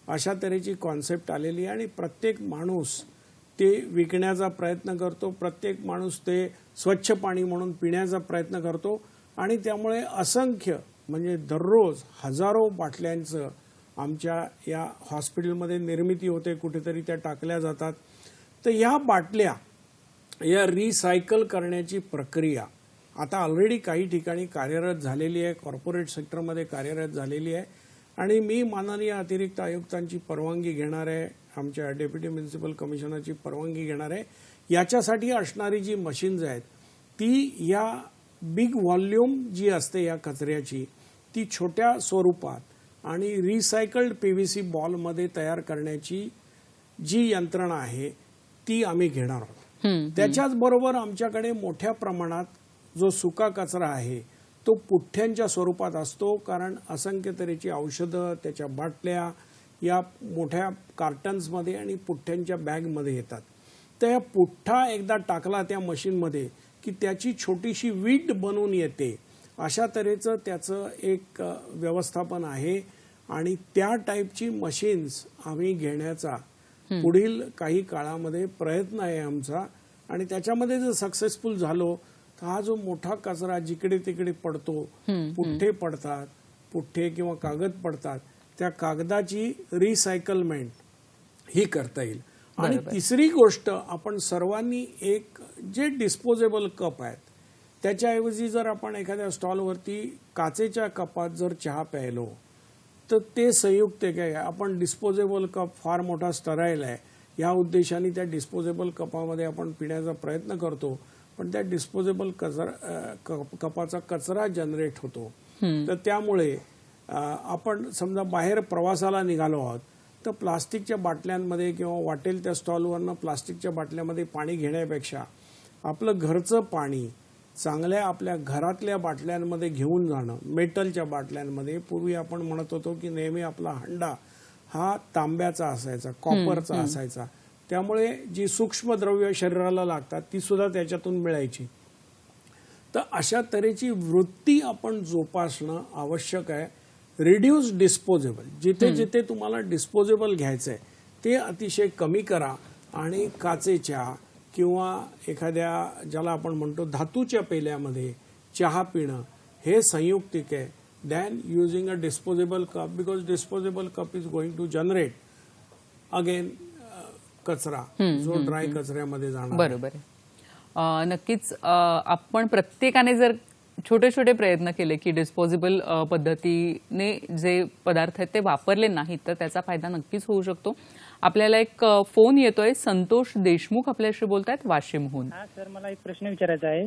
अशा तऱ्हेची कॉन्सेप्ट आलेली आहे आणि प्रत्येक माणूस ते विकण्याचा प्रयत्न करतो. प्रत्येक माणूस ते स्वच्छ पाणी म्हणून पिण्याचा प्रयत्न करतो आणि त्यामुळे असंख्य म्हणजे दररोज हजारो बाटल्यांचं आमच्या या हॉस्पिटलमध्ये निर्मिती होते. कुठेतरी त्या टाकल्या जातात. तर ह्या बाटल्या या रिसायकल करण्याची प्रक्रिया आता ऑलरेडी काही ठिकाणी कार्यरत झालेली आहे. कॉर्पोरेट सेक्टरमध्ये कार्यरत झालेली आहे आणि मी माननीय अतिरिक्त आयुक्तांची परवानगी घेणार आहे, आमच्या डेप्युटी म्युनिसिपल कमिशनरची परवानगी घेणार आहे. याच्यासाठी असणारी जी मशीन्स आहेत ती या बिग व्हॉल्यूम जी असते या कचऱ्याची ती छोट्या स्वरूपात आणि रिसायकल्ड PVC बॉलमध्ये तयार करण्याची जी यंत्रणा आहे ती आम्ही घेणार आहोत. त्याच्याच बरोबर आमच्याकडे मोठ्या प्रमाणात जो सुका कचरा आहे तो पुठ्ठ्यांच्या स्वरूपात असतो. कारण असंख्य तऱ्हेची औषधं, त्याच्या बाटल्या या मोठ्या कार्टन्समध्ये आणि पुठ्ठ्यांच्या बॅगमध्ये येतात. तर या पुठ्ठा एकदा टाकला त्या मशीनमध्ये की त्याची छोटीशी वीट बनवून येते. अशा तऱ्हेचं त्याचं एक व्यवस्थापन आहे आणि त्या टाईपची मशीन्स आम्ही घेण्याचा पुढील काही काळामध्ये प्रयत्न आहे आमचा आणि त्याच्यामध्ये जर सक्सेसफुल झालो तर हा जो मोठा कचरा जिकडे तिकडे पडतो, पुठ्ठे पडतात, पुठ्ठे किंवा कागद पडतात, त्या कागदाची रिसायकलमेंट ही करता येईल. आणि तिसरी गोष्ट, आपण सर्वांनी एक जे डिस्पोजेबल कप आहेत त्याच्याऐवजी जर आपण एखाद्या स्टॉलवरती काचेच्या कपात जर चहा प्यायलो तर ते संयुक्त काय, आपण डिस्पोजेबल कप फार मोठा स्टराईल आहे या उद्देशाने त्या डिस्पोजेबल कपामध्ये आपण पिण्याचा प्रयत्न करतो, पण त्या डिस्पोजेबल कपाचा कचरा जनरेट होतो. तर त्यामुळे आपण समजा बाहेर प्रवासाला निघालो आहोत तर प्लास्टिकच्या बाटल्यांमध्ये किंवा वाटेल त्या स्टॉलवरनं प्लास्टिकच्या बाटल्यामध्ये पाणी घेण्यापेक्षा आपलं घरचं पाणी चांगल्या आपल्या घरातल्या बाटल्यांमध्ये घेऊन जाणं, मेटलच्या बाटल्यांमध्ये. पूर्वी आपण म्हणत होतो की नेहमी आपला हंडा हा तांब्याचा असायचा, कॉपरचा असायचा, त्यामुळे जी सूक्ष्म द्रव्य शरीराला लागतात ती सुद्धा त्याच्यातून मिळायची. तर अशा तऱ्हेची वृत्ती आपण जोपासणं आवश्यक आहे. रिड्यूस डिस्पोजेबल, जिथे जिथे तुम्हाला डिस्पोजेबल घ्यायचंय ते अतिशय कमी करा आणि काचेच्या किंवा एखाद्या ज्याला आपण म्हणतो धातूच्या पेल्यामध्ये चहा पिणं हे संयुक्तिक आहे than using a disposable cup, because disposable cup is going to generate again कचरा जो ड्राय कचऱ्यामध्ये जाणार. बरोबर आहे. नक्कीच आपण प्रत्येकाने जर छोटे छोटे प्रयत्न केले की डिस्पोजेबल पद्धतीने जे पदार्थ आहेत ते वापरले नाहीत तर त्याचा फायदा नक्कीच होऊ शकतो. आपल्याला एक फोन येतोय. संतोष देशमुख आपल्याशी बोलतायत वाशिमहून. हा सर, मला एक प्रश्न विचारायचा आहे.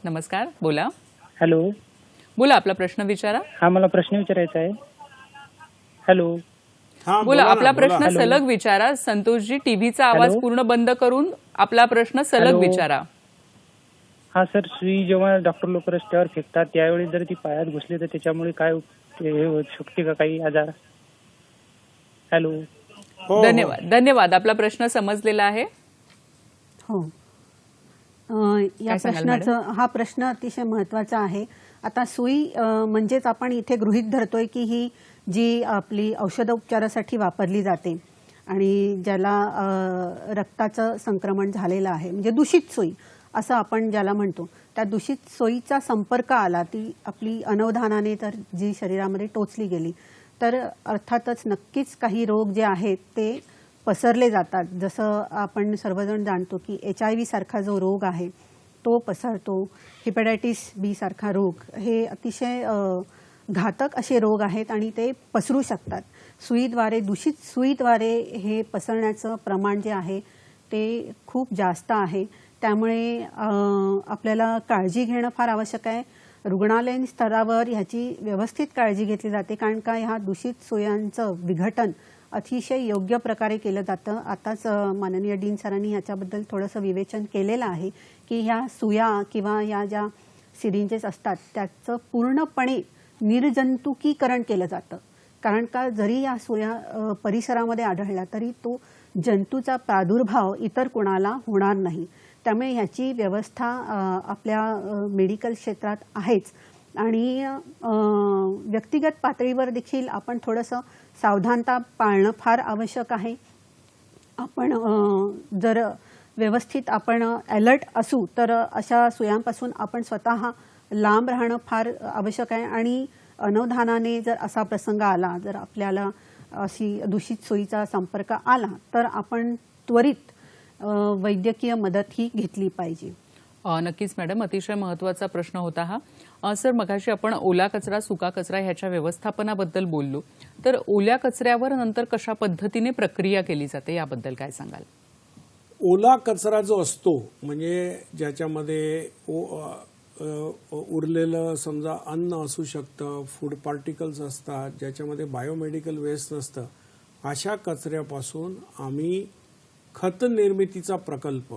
नमस्कार, बोला. हॅलो, बोला, आपला प्रश्न विचारा. हा मला प्रश्न विचारायचा आहे. हॅलो, बोला, आपला प्रश्न सलग विचारा. संतोषजी, टीव्हीचा आवाज पूर्ण बंद करून आपला प्रश्न सलग विचारा. हा सर, सुई जेव्हा डॉक्टर लोक रस्त्यावर फेकतात त्यावेळी जर ती पायात घुसली तर त्याच्यामुळे काय हे होऊ शकते का काही आजार? हॅलो. धन्यवाद. आपला प्रश्न समजलेला आहे. हो, या प्रश्नाचं हा प्रश्न अतिशय महत्वाचा आहे. आता सुई म्हणजेच आपण इथे गृहीत धरतोय की ही जी आपली औषधोपचारासाठी वापरली जाते आणि ज्याला रक्ताचं संक्रमण झालेलं आहे म्हणजे दूषित सुई असं आपण ज्याला म्हणतो, त्या दूषित सुईचा संपर्क आला, ती आपली अनवधानाने तर जी शरीरामध्ये टोचली गेली तर अर्थातच नक्कीच काही रोग जे आहेत ते पसरले जातात. जसं आपण सर्वजण जाणतो की HIV सारखा जो रोग आहे तो पसरतो. हेपॅटायटिस B सारखा रोग हे अतिशय घातक असे रोग आहेत आणि ते पसरू शकतात. सुईद्वारे, दूषित सुईद्वारे हे पसरण्याचं प्रमाण जे आहे ते खूप जास्त आहे. त्यामुळे आपल्याला काळजी घेणं फार आवश्यक आहे. रुग्णालयीन स्तरावर ह्याची व्यवस्थित काळजी घेतली जाते कारण का ह्या दूषित सुयांचं विघटन अतिशय योग्य प्रकारे केलं जातं. आताच माननीय डीन सरांनी ह्याच्याबद्दल थोडंसं विवेचन केलेलं आहे की ह्या सुया किंवा या ज्या सिरिंजेस असतात त्याचं पूर्णपणे निर्जंतुकीकरण केलं जातं. कारण का जरी या सुया परिसरामध्ये आढळल्या तरी तो जंतूचा प्रादुर्भाव इतर कोणाला होणार नाही. त्यामुळे ह्याची व्यवस्था आपल्या मेडिकल क्षेत्रात आहेच आणि व्यक्तिगत पातळीवर देखील आपण थोडंसं सावधानता पाळणं फार आवश्यक आहे. आपण जर व्यवस्थित आपण अलर्ट असू तर अशा सुयांपासून आपण स्वतः लांब राहणं फार आवश्यक आहे आणि अनवधानाने जर असा प्रसंग आला, जर आपल्याला अशी दूषित सुईचा संपर्क आला तर आपण त्वरित वैद्यकीय मदत ही घेतली पाहिजे. नक्कीच मॅडम, अतिशय महत्त्वाचा प्रश्न होता हा. सर, मगाशी आपण ओला कचरा, सुका कचरा ह्याच्या व्यवस्थापनाबद्दल बोललो, तर ओल्या कचऱ्यावर नंतर कशा पद्धतीने प्रक्रिया केली जाते याबद्दल काय सांगाल? ओला कचरा जो असतो म्हणजे ज्याच्यामध्ये उरलेलं समजा अन्न असू शकतं, फूड पार्टिकल्स असतात, ज्याच्यामध्ये बायोमेडिकल वेस्ट असतं, अशा कचऱ्यापासून आम्ही खत निर्मितीचा प्रकल्प,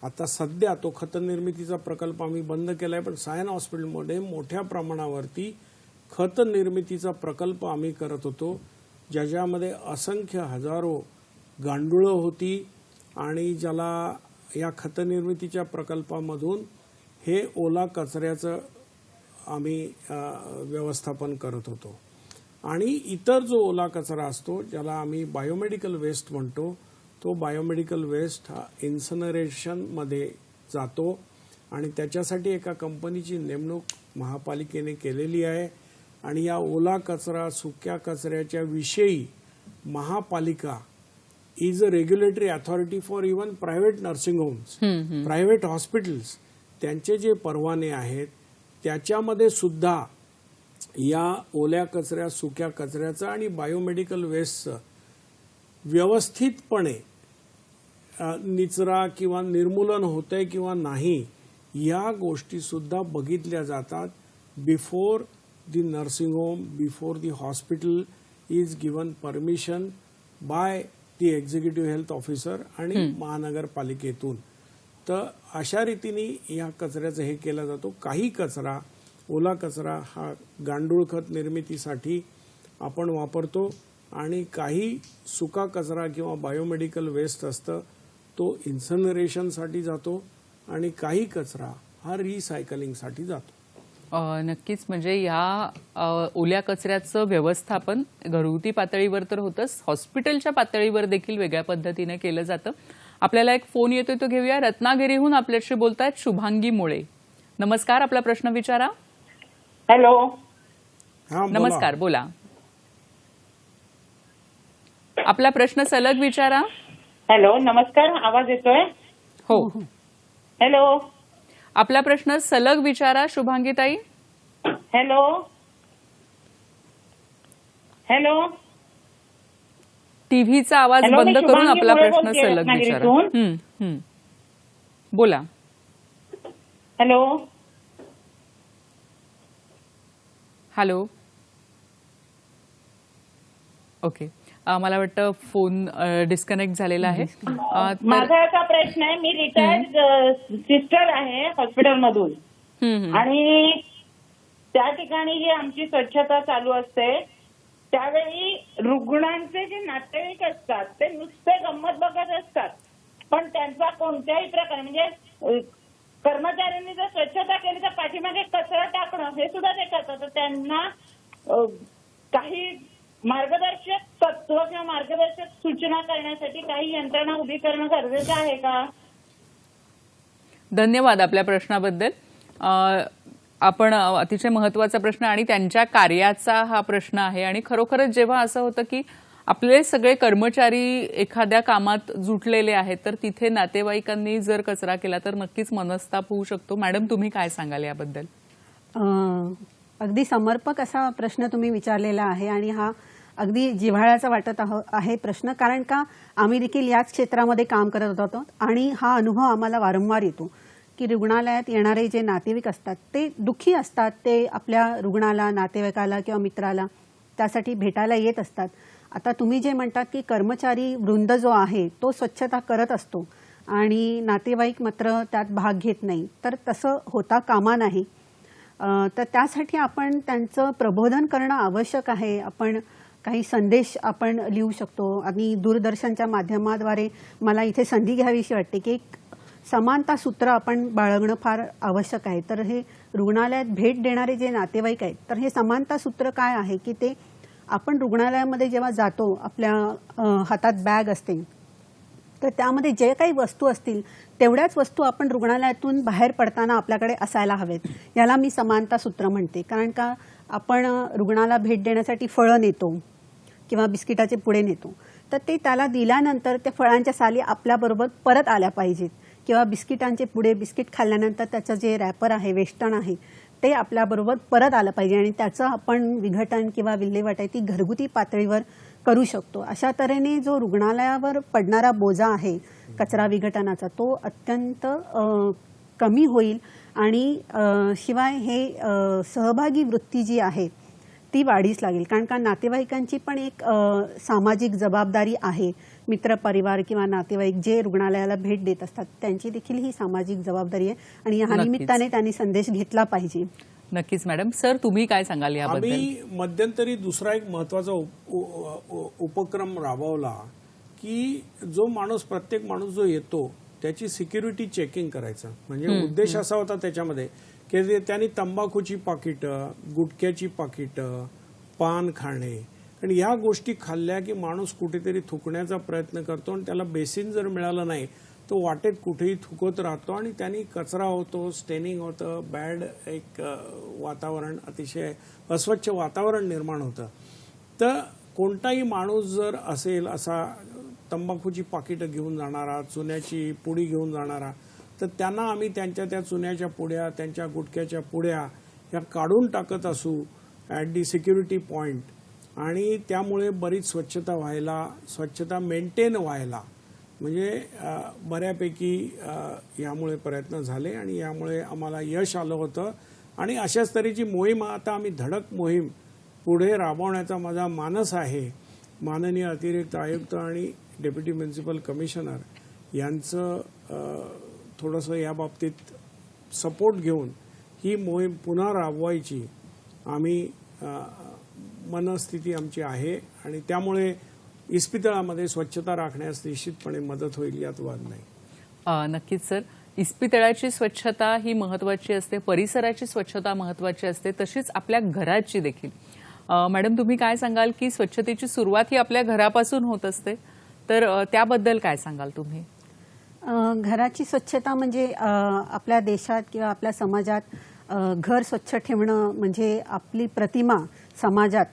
आता सध्या तो खत निर्मितीचा प्रकल्प आम्ही बंद केलाय, पण सायन हॉस्पिटलमध्ये मोठ्या प्रमाणावरती खत निर्मितीचा प्रकल्प आम्ही करत होतो, ज्याच्यामध्ये असंख्य हजारो गांडुळं होती आणि ज्याला या खत निर्मितीच्या प्रकल्पामधून हे ओला कचऱ्याचं आम्ही व्यवस्थापन करत होतो. आणि इतर जो ओला कचरा असतो ज्याला आम्ही बायोमेडिकल वेस्ट म्हणतो तो बायोमेडिकल वेस्ट हा इन्सनरेशनमध्ये जातो आणि त्याच्यासाठी एका कंपनीची नेमणूक महापालिकेने केलेली आहे आणि या ओला कचरा सुक्या कचऱ्याच्या विषयी महापालिका is a regulatory authority for even private nursing homes, private hospitals, त्यांचे जे परवाने आहेत त्याच्यामध्ये सुद्धा या ओल्या कचऱ्या सुक्या कचऱ्याचं आणि बायोमेडिकल वेस्टचं व्यवस्थितपणे निचरा किंवा निर्मूलन होतंय किंवा नाही या गोष्टी सुद्धा बघितल्या जातात. Before the nursing home, before the hospital is given permission by the executive health officer आणि महानगरपालिकेतून. तर अशा रीतीने या कचऱ्याचं हे केलं जातो. काही कचरा, ओला कचरा हा गांडूळ खत निर्मितीसाठी आपण वापरतो आणि काही सुका कचरा किंवा बायोमेडिकल वेस्ट असतं तो इन्सनरेशनसाठी जातो आणि काही कचरा हा रिसायकलिंगसाठी जातो. नक्कीच, म्हणजे या ओल्या कचऱ्याचं व्यवस्थापन घरगुती पातळीवर तर होतंच, हॉस्पिटलच्या पातळीवर देखील वेगळ्या पद्धतीने केलं जातं. आपल्याला एक फोन येतोय, तो घेऊया. रत्नागिरीहून आपल्याशी बोलतायत शुभांगी मुळे. नमस्कार, आपला प्रश्न विचारा. हॅलो. हा, बोला. नमस्कार, बोला. आपला प्रश्न सलग विचारा. हॅलो, नमस्कार. आवाज येतोय? हो, हॅलो. आपला प्रश्न सलग विचारा शुभांगीताई. हॅलो. हॅलो. टीव्हीचा आवाज हॅलो, बंद मी करून शुभांगी आपला मुळे प्रश्न बोलतेय सलग विचारा. रत्नागिरीतून. बोला. हॅलो. हॅलो. ओके, मला वाटतं फोन डिस्कनेक्ट झालेला आहे. माझा असा प्रश्न आहे, मी रिटायर्ड सिस्टर आहे हॉस्पिटलमधून आणि त्या ठिकाणी जी आमची स्वच्छता चालू असते त्यावेळी रुग्णांचे जे नातेवाईक असतात ते नुसते गंमत बघत असतात, पण त्यांचा कोणत्याही प्रकारे म्हणजे कर्मचाऱ्यांनी जर स्वच्छता केली तर पाठीमागे कचरा टाकणं हे सुद्धा ते करतात. तर त्यांना काही मार्गदर्शक तत्व किंवा मार्गदर्शक सूचना करण्यासाठी काही यंत्रणा उभी करणं गरजेचं आहे का? धन्यवाद आपल्या प्रश्नाबद्दल. आपण अतिशय महत्वाचा प्रश्न आणि त्यांच्या कार्याचा हा प्रश्न आहे. आणि खरोखरच जेव्हा असं होतं की आपले सगळे कर्मचारी एखाद्या कामात जुटलेले आहेत तर तिथे नातेवाईकांनी जर कचरा केला तर नक्कीच मनस्ताप होऊ शकतो. मॅडम, तुम्ही काय सांगाल याबद्दल? अगदी समर्पक असा प्रश्न तुम्ही विचारलेला आहे आणि हा अगदी जिव्हाळ्याचा वाटत आहे प्रश्न. कारण का आम्ही देखील याच क्षेत्रामध्ये काम करत होतो आणि हा अनुभव आम्हाला वारंवार येतो की रुग्णालयात येणारे जे नातेवाईक असतात ते दुःखी असतात. ते आपल्या रुग्णाला, नातेवाईकाला किंवा मित्राला त्यासाठी भेटायला येत असतात. आता तुम्ही जे म्हणतात की कर्मचारी वृंद जो आहे तो स्वच्छता करत असतो आणि नातेवाईक मात्र त्यात भाग घेत नाही, तर तसं होता कामा नाही. तर त्यासाठी आपण त्यांचं प्रबोधन करणं आवश्यक आहे. आपण काही संदेश आपण लिहू शकतो आणि दूरदर्शनच्या माध्यमाद्वारे मला इथे संधी घ्यावीशी वाटते की एक समानता सूत्र आपण बाळगणं फार आवश्यक आहे. तर हे रुग्णालयात भेट देणारे जे नातेवाईक आहेत तर हे समानता सूत्र काय आहे की ते आपण रुग्णालयामध्ये जेव्हा जातो आपल्या हातात बॅग असते तर त्यामध्ये जे काही वस्तू असतील तेवढ्याच वस्तू आपण रुग्णालयातून बाहेर पडताना आपल्याकडे असायला हवेत. याला मी समानता सूत्र म्हणते. कारण का आपण रुग्णाला भेट देण्यासाठी फळं नेतो किंवा बिस्किटाचे पुडे नेतो, तर ते त्याला दिल्यानंतर त्या फळांच्या साली आपल्याबरोबर परत आल्या पाहिजेत किंवा बिस्किटांचे पुडे, बिस्किट खाल्ल्यानंतर त्याचं जे रॅपर आहे, वेष्टण आहे ते आपल्याबरोबर परत आलं पाहिजे आणि त्याचं आपण विघटन किंवा विल्हेवाट आहे ती घरगुती पातळीवर करू शकतो. अशा तऱ्हेने जो रुग्णालयावर पडणारा बोजा आहे कचरा विघटनाचा तो अत्यंत कमी होईल आणि शिवाय हे सहभागी वृत्ती जी आहे ती वाढीस लागेल. कारण का नातेवाईकांची पण एक सामाजिक जबाबदारी आहे. मित्रपरिवार किंवा नातेवाईक जे रुग्णालयाला भेट देत असतात त्यांची देखील ही सामाजिक जबाबदारी आहे आणि या निमित्ताने त्यांनी संदेश घेतला पाहिजे. नक्कीच. मॅडम, सर तुम्ही काय सांगाल याबद्दल? आम्ही मध्यंतरी दुसरा एक महत्वाचा उपक्रम राबवला की जो माणूस, प्रत्येक माणूस जो येतो त्याची सिक्युरिटी चेकिंग करायचं. म्हणजे उद्देश असा होता त्याच्यामध्ये की त्यांनी तंबाखूची पाकिटं, गुटख्याची पाकिटं, पान खाणे आणि या गोष्टी खाल्ल्या की माणूस कुठेतरी थुकण्याचा प्रयत्न करतो आणि त्याला बेसिन जर मिळालं नाही तो वाटेत कुठेही थुकत राहतो आणि त्यांनी कचरा होतो, स्टेनिंग होतं, बॅड एक वातावरण, अतिशय अस्वच्छ वातावरण निर्माण होतं. तर कोणताही माणूस जर असेल असा तंबाखूची पाकिटं घेऊन जाणारा, चुन्याची पुडी घेऊन जाणारा, तर त्यांना आम्ही त्यांच्या त्या चुन्याच्या पुड्या, त्यांच्या गुटख्याच्या पुड्या या काढून टाकत असू ॲट दी सिक्युरिटी पॉईंट. आणि त्यामुळे बरीच स्वच्छता व्हायला, स्वच्छता मेंटेन व्हायला म्हणजे बऱ्यापैकी यामुळे प्रयत्न झाले आणि यामुळे आम्हाला यश आलं होतं. आणि अशाच तऱ्हेची मोहीम आता आम्ही धडक मोहीम पुढे राबवण्याचा माझा मानस आहे. माननीय अतिरिक्त आयुक्त आणि डेप्युटी म्युन्सिपल कमिशनर यांचं थोडंसं या बाबतीत सपोर्ट घेऊन ही मोहीम पुन्हा राबवायची आम्ही मनस्थिती आमची आहे. आणि त्यामुळे इस्पितळामध्ये स्वच्छता राखण्यास निश्चितपणे मदत होईल, यात वाद नाही. नक्कीच सर, इस्पितळाची स्वच्छता ही महत्त्वाची असते, परिसराची स्वच्छता महत्त्वाची असते, तशीच आपल्या घराची देखील. मॅडम, तुम्ही काय सांगाल की स्वच्छतेची सुरुवात ही आपल्या घरापासून होत असते, तर त्याबद्दल काय सांगाल तुम्ही? घराची स्वच्छता म्हणजे आपल्या देशात किंवा आपल्या समाजात घर स्वच्छ ठेवणं म्हणजे आपली प्रतिमा समाजात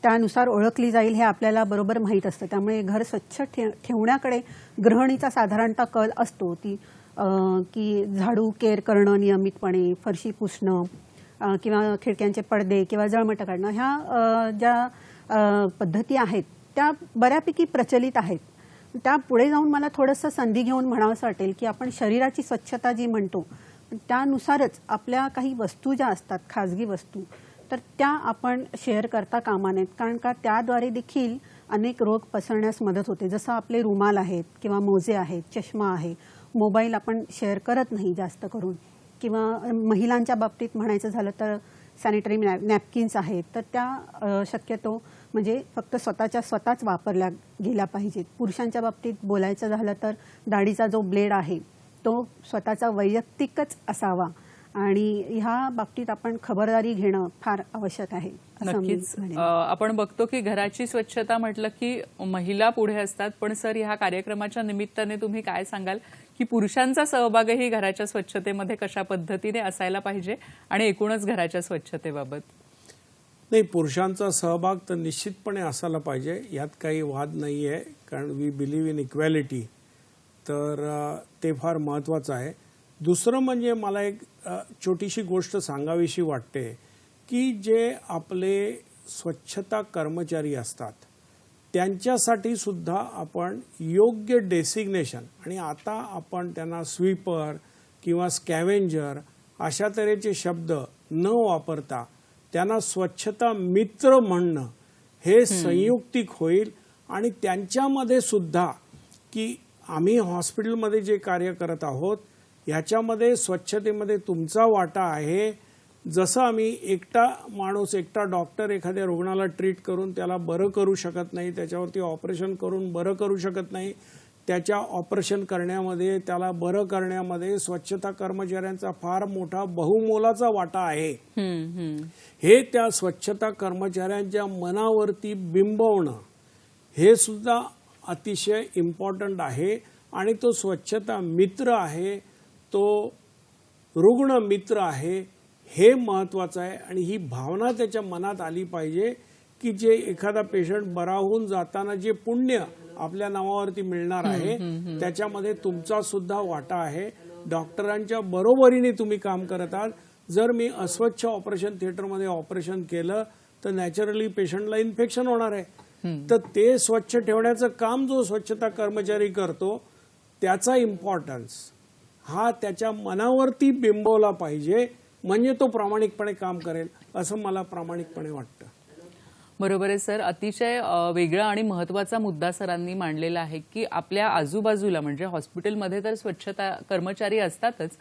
त्यानुसार ओळखली जाईल हे आपल्याला बरोबर माहीत असतं. त्यामुळे घर स्वच्छ ठेवण्याकडे गृहिणीचा साधारणतः कल असतो की झाडू केर करणं नियमितपणे, फरशी पुसणं किंवा खिडक्यांचे पडदे किंवा जळमट काढणं, ह्या ज्या पद्धती आहेत त्या बऱ्यापैकी प्रचलित आहेत. त्या पुढे जाऊन मला थोडंसं संधी घेऊन म्हणावंसं वाटेल की आपण शरीराची स्वच्छता जी म्हणतो त्यानुसारच आपल्या काही वस्तू ज्या असतात, खाजगी वस्तू, तर त्या आपण शेअर करता कामा नयेत. कारण का त्याद्वारे देखील अनेक रोग पसरण्यास मदत होते. जसं आपले रुमाल आहेत किंवा मोजे आहेत, चष्मा आहे, मोबाईल आपण शेअर करत नाही जास्त करून. किंवा महिलांच्या बाबतीत म्हणायचं झालं तर सॅनिटरी नॅपकिन्स आहेत, तर त्या शक्यतो म्हणजे फक्त स्वतःच वापरल्या गेल्या पाहिजेत. पुरुषांच्या बाबतीत बोलायचं झालं तर दाढीचा जो ब्लेड आहे तो स्वतःचा वैयक्तिकच असावा आणि ह्या बाबतीत आपण खबरदारी घेणं फार आवश्यक आहे. नक्कीच. आपण बघतो की घराची स्वच्छता म्हटलं की महिला पुढे असतात, पण सर ह्या कार्यक्रमाच्या निमित्ताने तुम्ही काय सांगाल की पुरुषांचा सहभागही घराच्या स्वच्छतेमध्ये कशा पद्धतीने असायला पाहिजे आणि एकूणच घराच्या स्वच्छतेबाबत? नाही, पुरुषांचा सहभाग तर निश्चितपणे असायला पाहिजे, यात काही वाद नाही आहे. कारण वी बिलीव्ह इन इक्वॅलिटी, तर ते फार महत्त्वाचं आहे. दुसरं म्हणजे मला एक छोटीशी गोष्ट सांगावीशी वाटते की जे आपले स्वच्छता कर्मचारी असतात त्यांच्यासाठी सुद्धा आपण योग्य डेसिग्नेशन, आणि आता आपण त्यांना स्वीपर किंवा स्कॅव्हेंजर अशा तऱ्हेचे शब्द न वापरता त्यांना स्वच्छता मित्र म्हणणं हे संयुक्तिक होईल. आणि त्यांच्यामध्ये सुद्धा की आम्ही हॉस्पिटलमध्ये जे कार्य करत आहोत ह्याच्यामध्ये स्वच्छतेमध्ये तुमचा वाटा आहे. जसं आम्ही एकटा माणूस, एकटा डॉक्टर एखाद्या रुग्णाला ट्रीट करून त्याला बरं करू शकत नाही, त्याच्यावरती ऑपरेशन करून बरं करू शकत नाही, त्याच्या ऑपरेशन करण्यामध्ये, त्याला बरं करण्यामध्ये स्वच्छता कर्मचाऱ्यांचा फार मोठा बहुमोलाचा वाटा आहे. हे त्या स्वच्छता कर्मचाऱ्यांच्या मनावरती बिंबवणं हे सुद्धा अतिशय इम्पॉर्टंट आहे. आणि तो स्वच्छता मित्र आहे, तो रुग्ण मित्र आहे, हे महत्त्वाचं आहे. आणि ही भावना त्याच्या मनात आली पाहिजे की जे एखादा पेशंट बरा होऊन जाताना जे पुण्य आपल्या नावावरती मिळणार आहे त्याच्यामध्ये तुमचा सुद्धा वाटा आहे. डॉक्टरांच्या बरोबरीने तुम्ही काम करत आहात. जर मी अस्वच्छ ऑपरेशन थिएटरमध्ये ऑपरेशन केलं तर नॅचरली पेशंटला इन्फेक्शन होणार आहे. तर ते स्वच्छ ठेवण्याचं काम जो स्वच्छता कर्मचारी करतो त्याचा इम्पॉर्टन्स हा त्याच्या मनावरती बिंबवला पाहिजे, म्हणजे तो प्रामाणिकपणे काम करेल असं मला प्रामाणिकपणे वाटतं. बरोबर आहे सर. अतिशय वेगळा आणि महत्त्वाचा मुद्दा सरांनी मांडलेला आहे की आपल्या आजूबाजूला म्हणजे हॉस्पिटलमध्ये तर स्वच्छता कर्मचारी असतातच,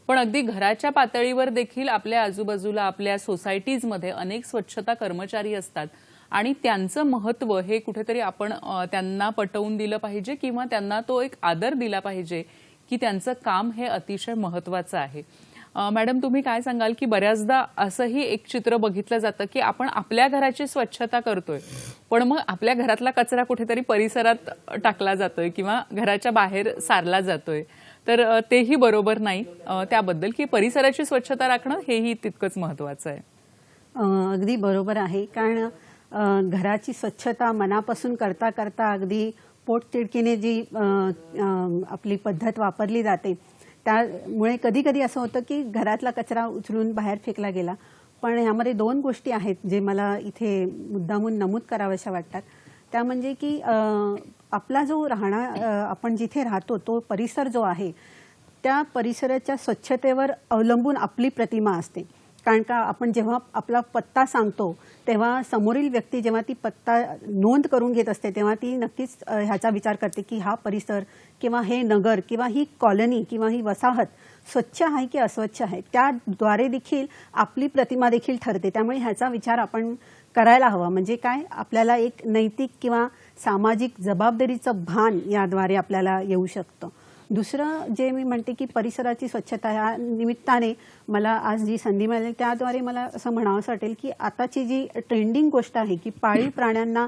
पण अगदी घराच्या पातळीवर देखील आपल्या आजूबाजूला आपल्या सोसायटीजमध्ये अनेक स्वच्छता कर्मचारी असतात आणि त्यांचं महत्त्व हे कुठेतरी आपण त्यांना पटवून दिलं पाहिजे किंवा त्यांना तो एक आदर दिला पाहिजे की त्यांचं काम हे अतिशय महत्त्वाचं आहे. मॅडम, तुम्ही काय सांगाल की बऱ्याचदा असंही एक चित्र बघितलं जातं की आपण आपल्या घराची स्वच्छता करतोय, पण मग आपल्या घरातला कचरा कुठेतरी परिसरात टाकला जातोय किंवा घराच्या बाहेर सारला जातोय, तर तेही बरोबर नाही. त्याबद्दल की परिसराची स्वच्छता राखणं हेही तितकंच महत्वाचं आहे. अगदी बरोबर आहे. कारण घराची स्वच्छता मनापासून करता करता अगदी पोटतिडकीने जी आपली पद्धत वापरली जाते, त्यामुळे कधी कधी असं होतं की घरातला कचरा उचलून बाहेर फेकला गेला. पण ह्यामध्ये दोन गोष्टी आहेत जे मला इथे मुद्दामून नमूद कराव्याशा वाटतात. त्या म्हणजे की आपला जो आपण जिथे राहतो तो परिसर जो आहे, त्या परिसराच्या स्वच्छतेवर अवलंबून आपली प्रतिमा असते. कारण का आपण जेव्हा आपला पत्ता सांगतो तेव्हा समोरील व्यक्ती जेव्हा ती पत्ता नोंद करून घेत असते तेव्हा ती नक्कीच ह्याचा विचार करते की हा परिसर किंवा हे नगर किंवा ही कॉलनी किंवा ही वसाहत स्वच्छ आहे की अस्वच्छ आहे. त्याद्वारे देखील आपली प्रतिमा देखील ठरते. त्यामुळे ह्याचा विचार आपण करायला हवा. म्हणजे काय, आपल्याला एक नैतिक किंवा सामाजिक जबाबदारीचं भान याद्वारे आपल्याला येऊ शकतं. दुसरं जे मी म्हणते की परिसराची स्वच्छता ह्या निमित्ताने मला आज जी संधी मिळाली त्याद्वारे मला असं म्हणावंसं वाटेल की आताची जी ट्रेंडिंग गोष्ट आहे की पाळीव प्राण्यांना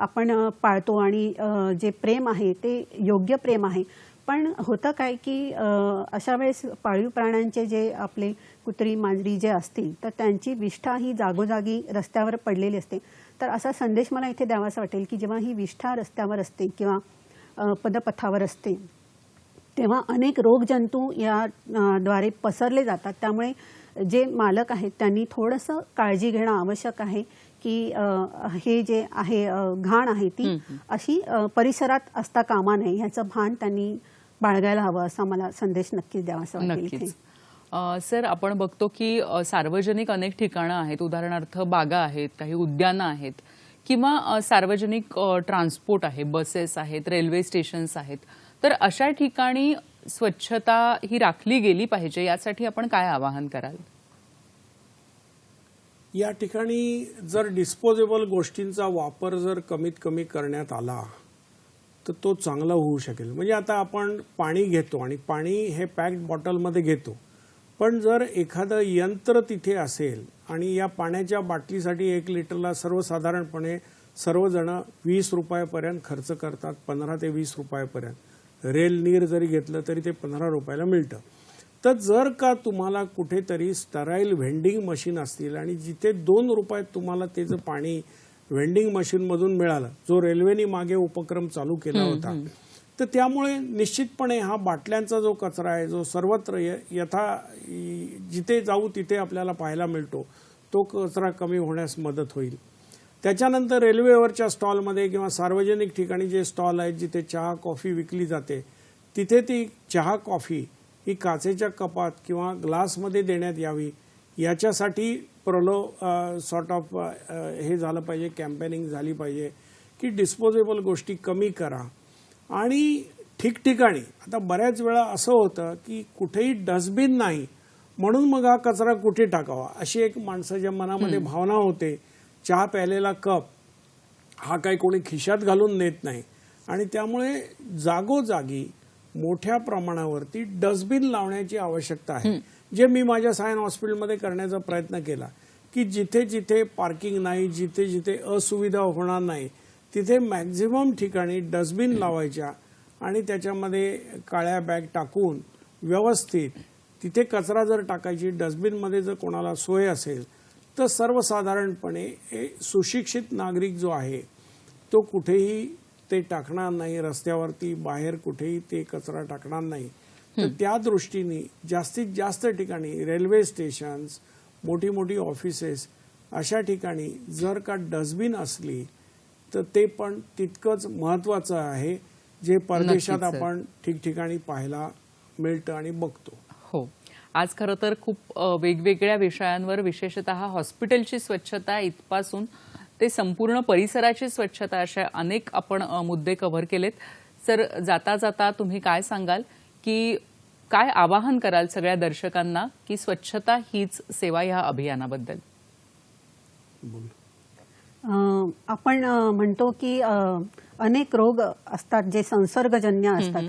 आपण पाळतो आणि जे प्रेम आहे ते योग्य प्रेम आहे. पण होतं काय की अशा वेळेस पाळीव प्राण्यांचे जे आपले कुत्री मांजरी जे असतील तर त्यांची विष्ठा ही जागोजागी रस्त्यावर पडलेली असते. तर असा संदेश मला इथे द्यावासा वाटेल की जेव्हा ही विष्ठा रस्त्यावर असते किंवा पदपथावर असते तेव्हा अनेक रोगजंतू या द्वारे पसरले जातात. त्यामुळे जे मालक आहेत त्यांनी थोडंसं काळजी घेणं आवश्यक आहे की हे जे आहे घाण आहे ती अशी परिसरात असता कामा नये, ह्याचं भान त्यांनी बाळगायला हवं असा मला संदेश नक्कीच द्यावासा वाटेल इथे. नक्कीच. सर, आपण बघतो की सार्वजनिक अनेक ठिकाणं आहेत, उदाहरणार्थ बागा आहेत, काही उद्यानं आहेत किंवा सार्वजनिक ट्रान्सपोर्ट आहे, बसेस आहेत, रेल्वे स्टेशन्स आहेत. तर अशा ठिकाणी स्वच्छता ही राखली गेली पाहिजे, यासाठी आपण काय आवाहन कराल? या ठिकाणी जर डिस्पोजेबल गोष्टींचा वापर जर कमीत कमी करण्यात आला तर तो चांगला होऊ शकेल. म्हणजे आता आपण पाणी घेतो आणि पाणी हे पॅक्ड बॉटलमध्ये घेतो, पण जर एखादं यंत्र तिथे असेल आणि या पाण्याच्या बाटलीसाठी 1 लिटरला सर्वसाधारणपणे सर्वजण 20 रुपयापर्यंत खर्च करतात, 15 ते 20 रुपयापर्यंत. रेल नीर जरी घेतलं तरी ते 15 रुपयाला मिळतं. तर जर का तुम्हाला कुठेतरी स्टराईल व्हेंडिंग मशीन असतील आणि जिथे 2 रुपयात तुम्हाला त्याचं पाणी व्हेंडिंग मशीनमधून मिळालं, जो रेल्वेने मागे उपक्रम चालू केला होता, तर त्यामुळे निश्चितपणे हा बाटल्यांचा जो कचरा आहे जो सर्वत्र जिथे जाऊ तिथे आपल्याला पाहायला मिळतो, तो कचरा कमी होण्यास मदत होईल. त्याच्यानंतर रेल्वेवरच्या स्टॉलमध्ये किंवा सार्वजनिक ठिकाणी जे स्टॉल आहेत जिथे चहा कॉफी विकली जाते, तिथे ती चहा कॉफी ही काचेच्या कपात किंवा ग्लासमध्ये देण्यात यावी. याच्यासाठी सॉर्ट ऑफ हे झालं पाहिजे, कॅम्पेनिंग झाली पाहिजे की डिस्पोजेबल गोष्टी कमी करा. आणि ठिकठिकाणी आता बऱ्याच वेळा असं होतं की कुठेही डस्टबिन नाही, म्हणून मग हा कचरा कुठे टाकावा अशी एक माणसाच्या मनामध्ये भावना होते. चहा प्यायलेला कप हा काही कोणी खिशात घालून नेत नाही आणि त्यामुळे जागोजागी मोठ्या प्रमाणावरती डस्टबिन लावण्याची आवश्यकता आहे. जे मी माझ्या सायन हॉस्पिटलमध्ये करण्याचा प्रयत्न केला की जिथे जिथे पार्किंग नाही, जिथे जिथे असुविधा होणार नाही, तिथे मॅक्झिमम ठिकाणी डस्टबिन लावायच्या आणि त्याच्यामध्ये काळ्या बॅग टाकून व्यवस्थित तिथे कचरा जर टाकायची, डस्टबिनमध्ये जर कोणाला सोय असेल तर सर्वसाधारणपणे सुशिक्षित नागरिक जो आहे तो कुठेही ते टाकणार नाही, रस्त्यावरती बाहेर कुठेही ते कचरा टाकणार नाही. तर त्या दृष्टीने जास्तीत जास्त ठिकाणी रेल्वे स्टेशन्स, मोठी मोठी ऑफिसेस अशा ठिकाणी जर का डस्टबिन असली तर ते पण तितकंच महत्वाचं आहे, जे परदेशात आपण ठिकठिकाणी पाहायला मिळतं आणि बघतो. हो, आज खरं तर खूप वेगवेगळ्या विषयांवर, विशेषतः हॉस्पिटलची स्वच्छता इथपासून ते संपूर्ण परिसराची स्वच्छता, अशा अनेक आपण मुद्दे कव्हर केलेत. सर, जाता जाता तुम्ही काय सांगाल की काय आवाहन कराल सगळ्या दर्शकांना की स्वच्छता हीच सेवा या अभियानाबद्दल? आपण म्हणतो की अनेक रोग असतात जे संसर्गजन्य असतात.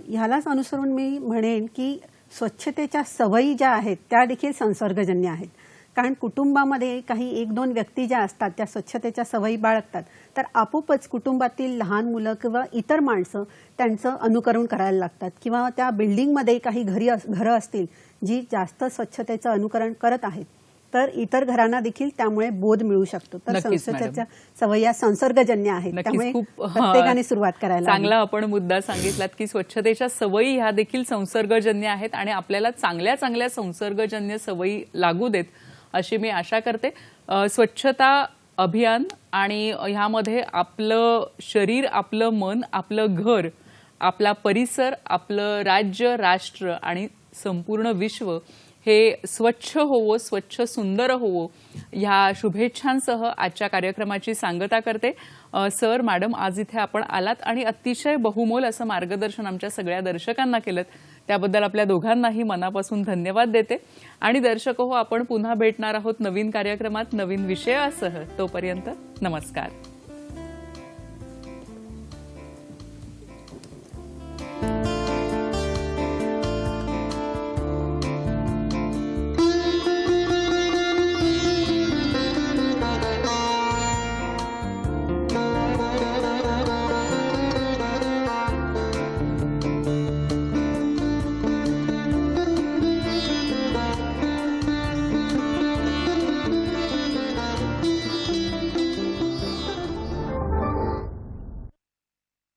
ह्यालाच अनुसरून मी म्हणेन की स्वच्छतेच्या सवयी ज्या आहेत त्या देखील संसर्गजन्य आहेत. कारण कुटुंबामध्ये काही 1-2 व्यक्ती ज्या असतात त्या स्वच्छतेच्या सवयी बाळगतात तर आपोआपच कुटुंबातील लहान मुलं किंवा इतर माणसं त्यांचं अनुकरण करायला लागतात, किंवा त्या बिल्डिंगमध्ये काही घरं असतील जी जास्त स्वच्छतेचं अनुकरण करत आहेत तर इतर घरांना देखील त्यामुळे बोध मिळू शकतो. तर नक्कीच, स्वच्छतेच्या सवयी या संसर्गजन्य आहेत, नक्कीच. त्यामुळे खूप प्रत्येकाने सुरुवात करायला हवी. चांगला आपण मुद्दा सांगितलात की स्वच्छतेच्या सवयी ह्या देखील संसर्गजन्य आहेत आणि आपल्याला चांगल्या चांगल्या संसर्गजन्य सवयी लागू देत अशी मी आशा करते. स्वच्छता अभियान आणि ह्यामध्ये आपलं शरीर, आपलं मन, आपलं घर, आपला परिसर, आपलं राज्य, राष्ट्र आणि संपूर्ण विश्व हे स्वच्छ होवो, स्वच्छ सुंदर होवो ह्या शुभेच्छांसह आजच्या कार्यक्रमाची सांगता करते. सर, मॅडम, आज इथे आपण आलात आणि अतिशय बहुमोल असं मार्गदर्शन आमच्या सगळ्या दर्शकांना केलं, त्याबद्दल आपल्या दोघांनाही मनापासून धन्यवाद देते. आणि दर्शक हो, आपण पुन्हा भेटणार आहोत नवीन कार्यक्रमात नवीन विषयासह. तोपर्यंत नमस्कार.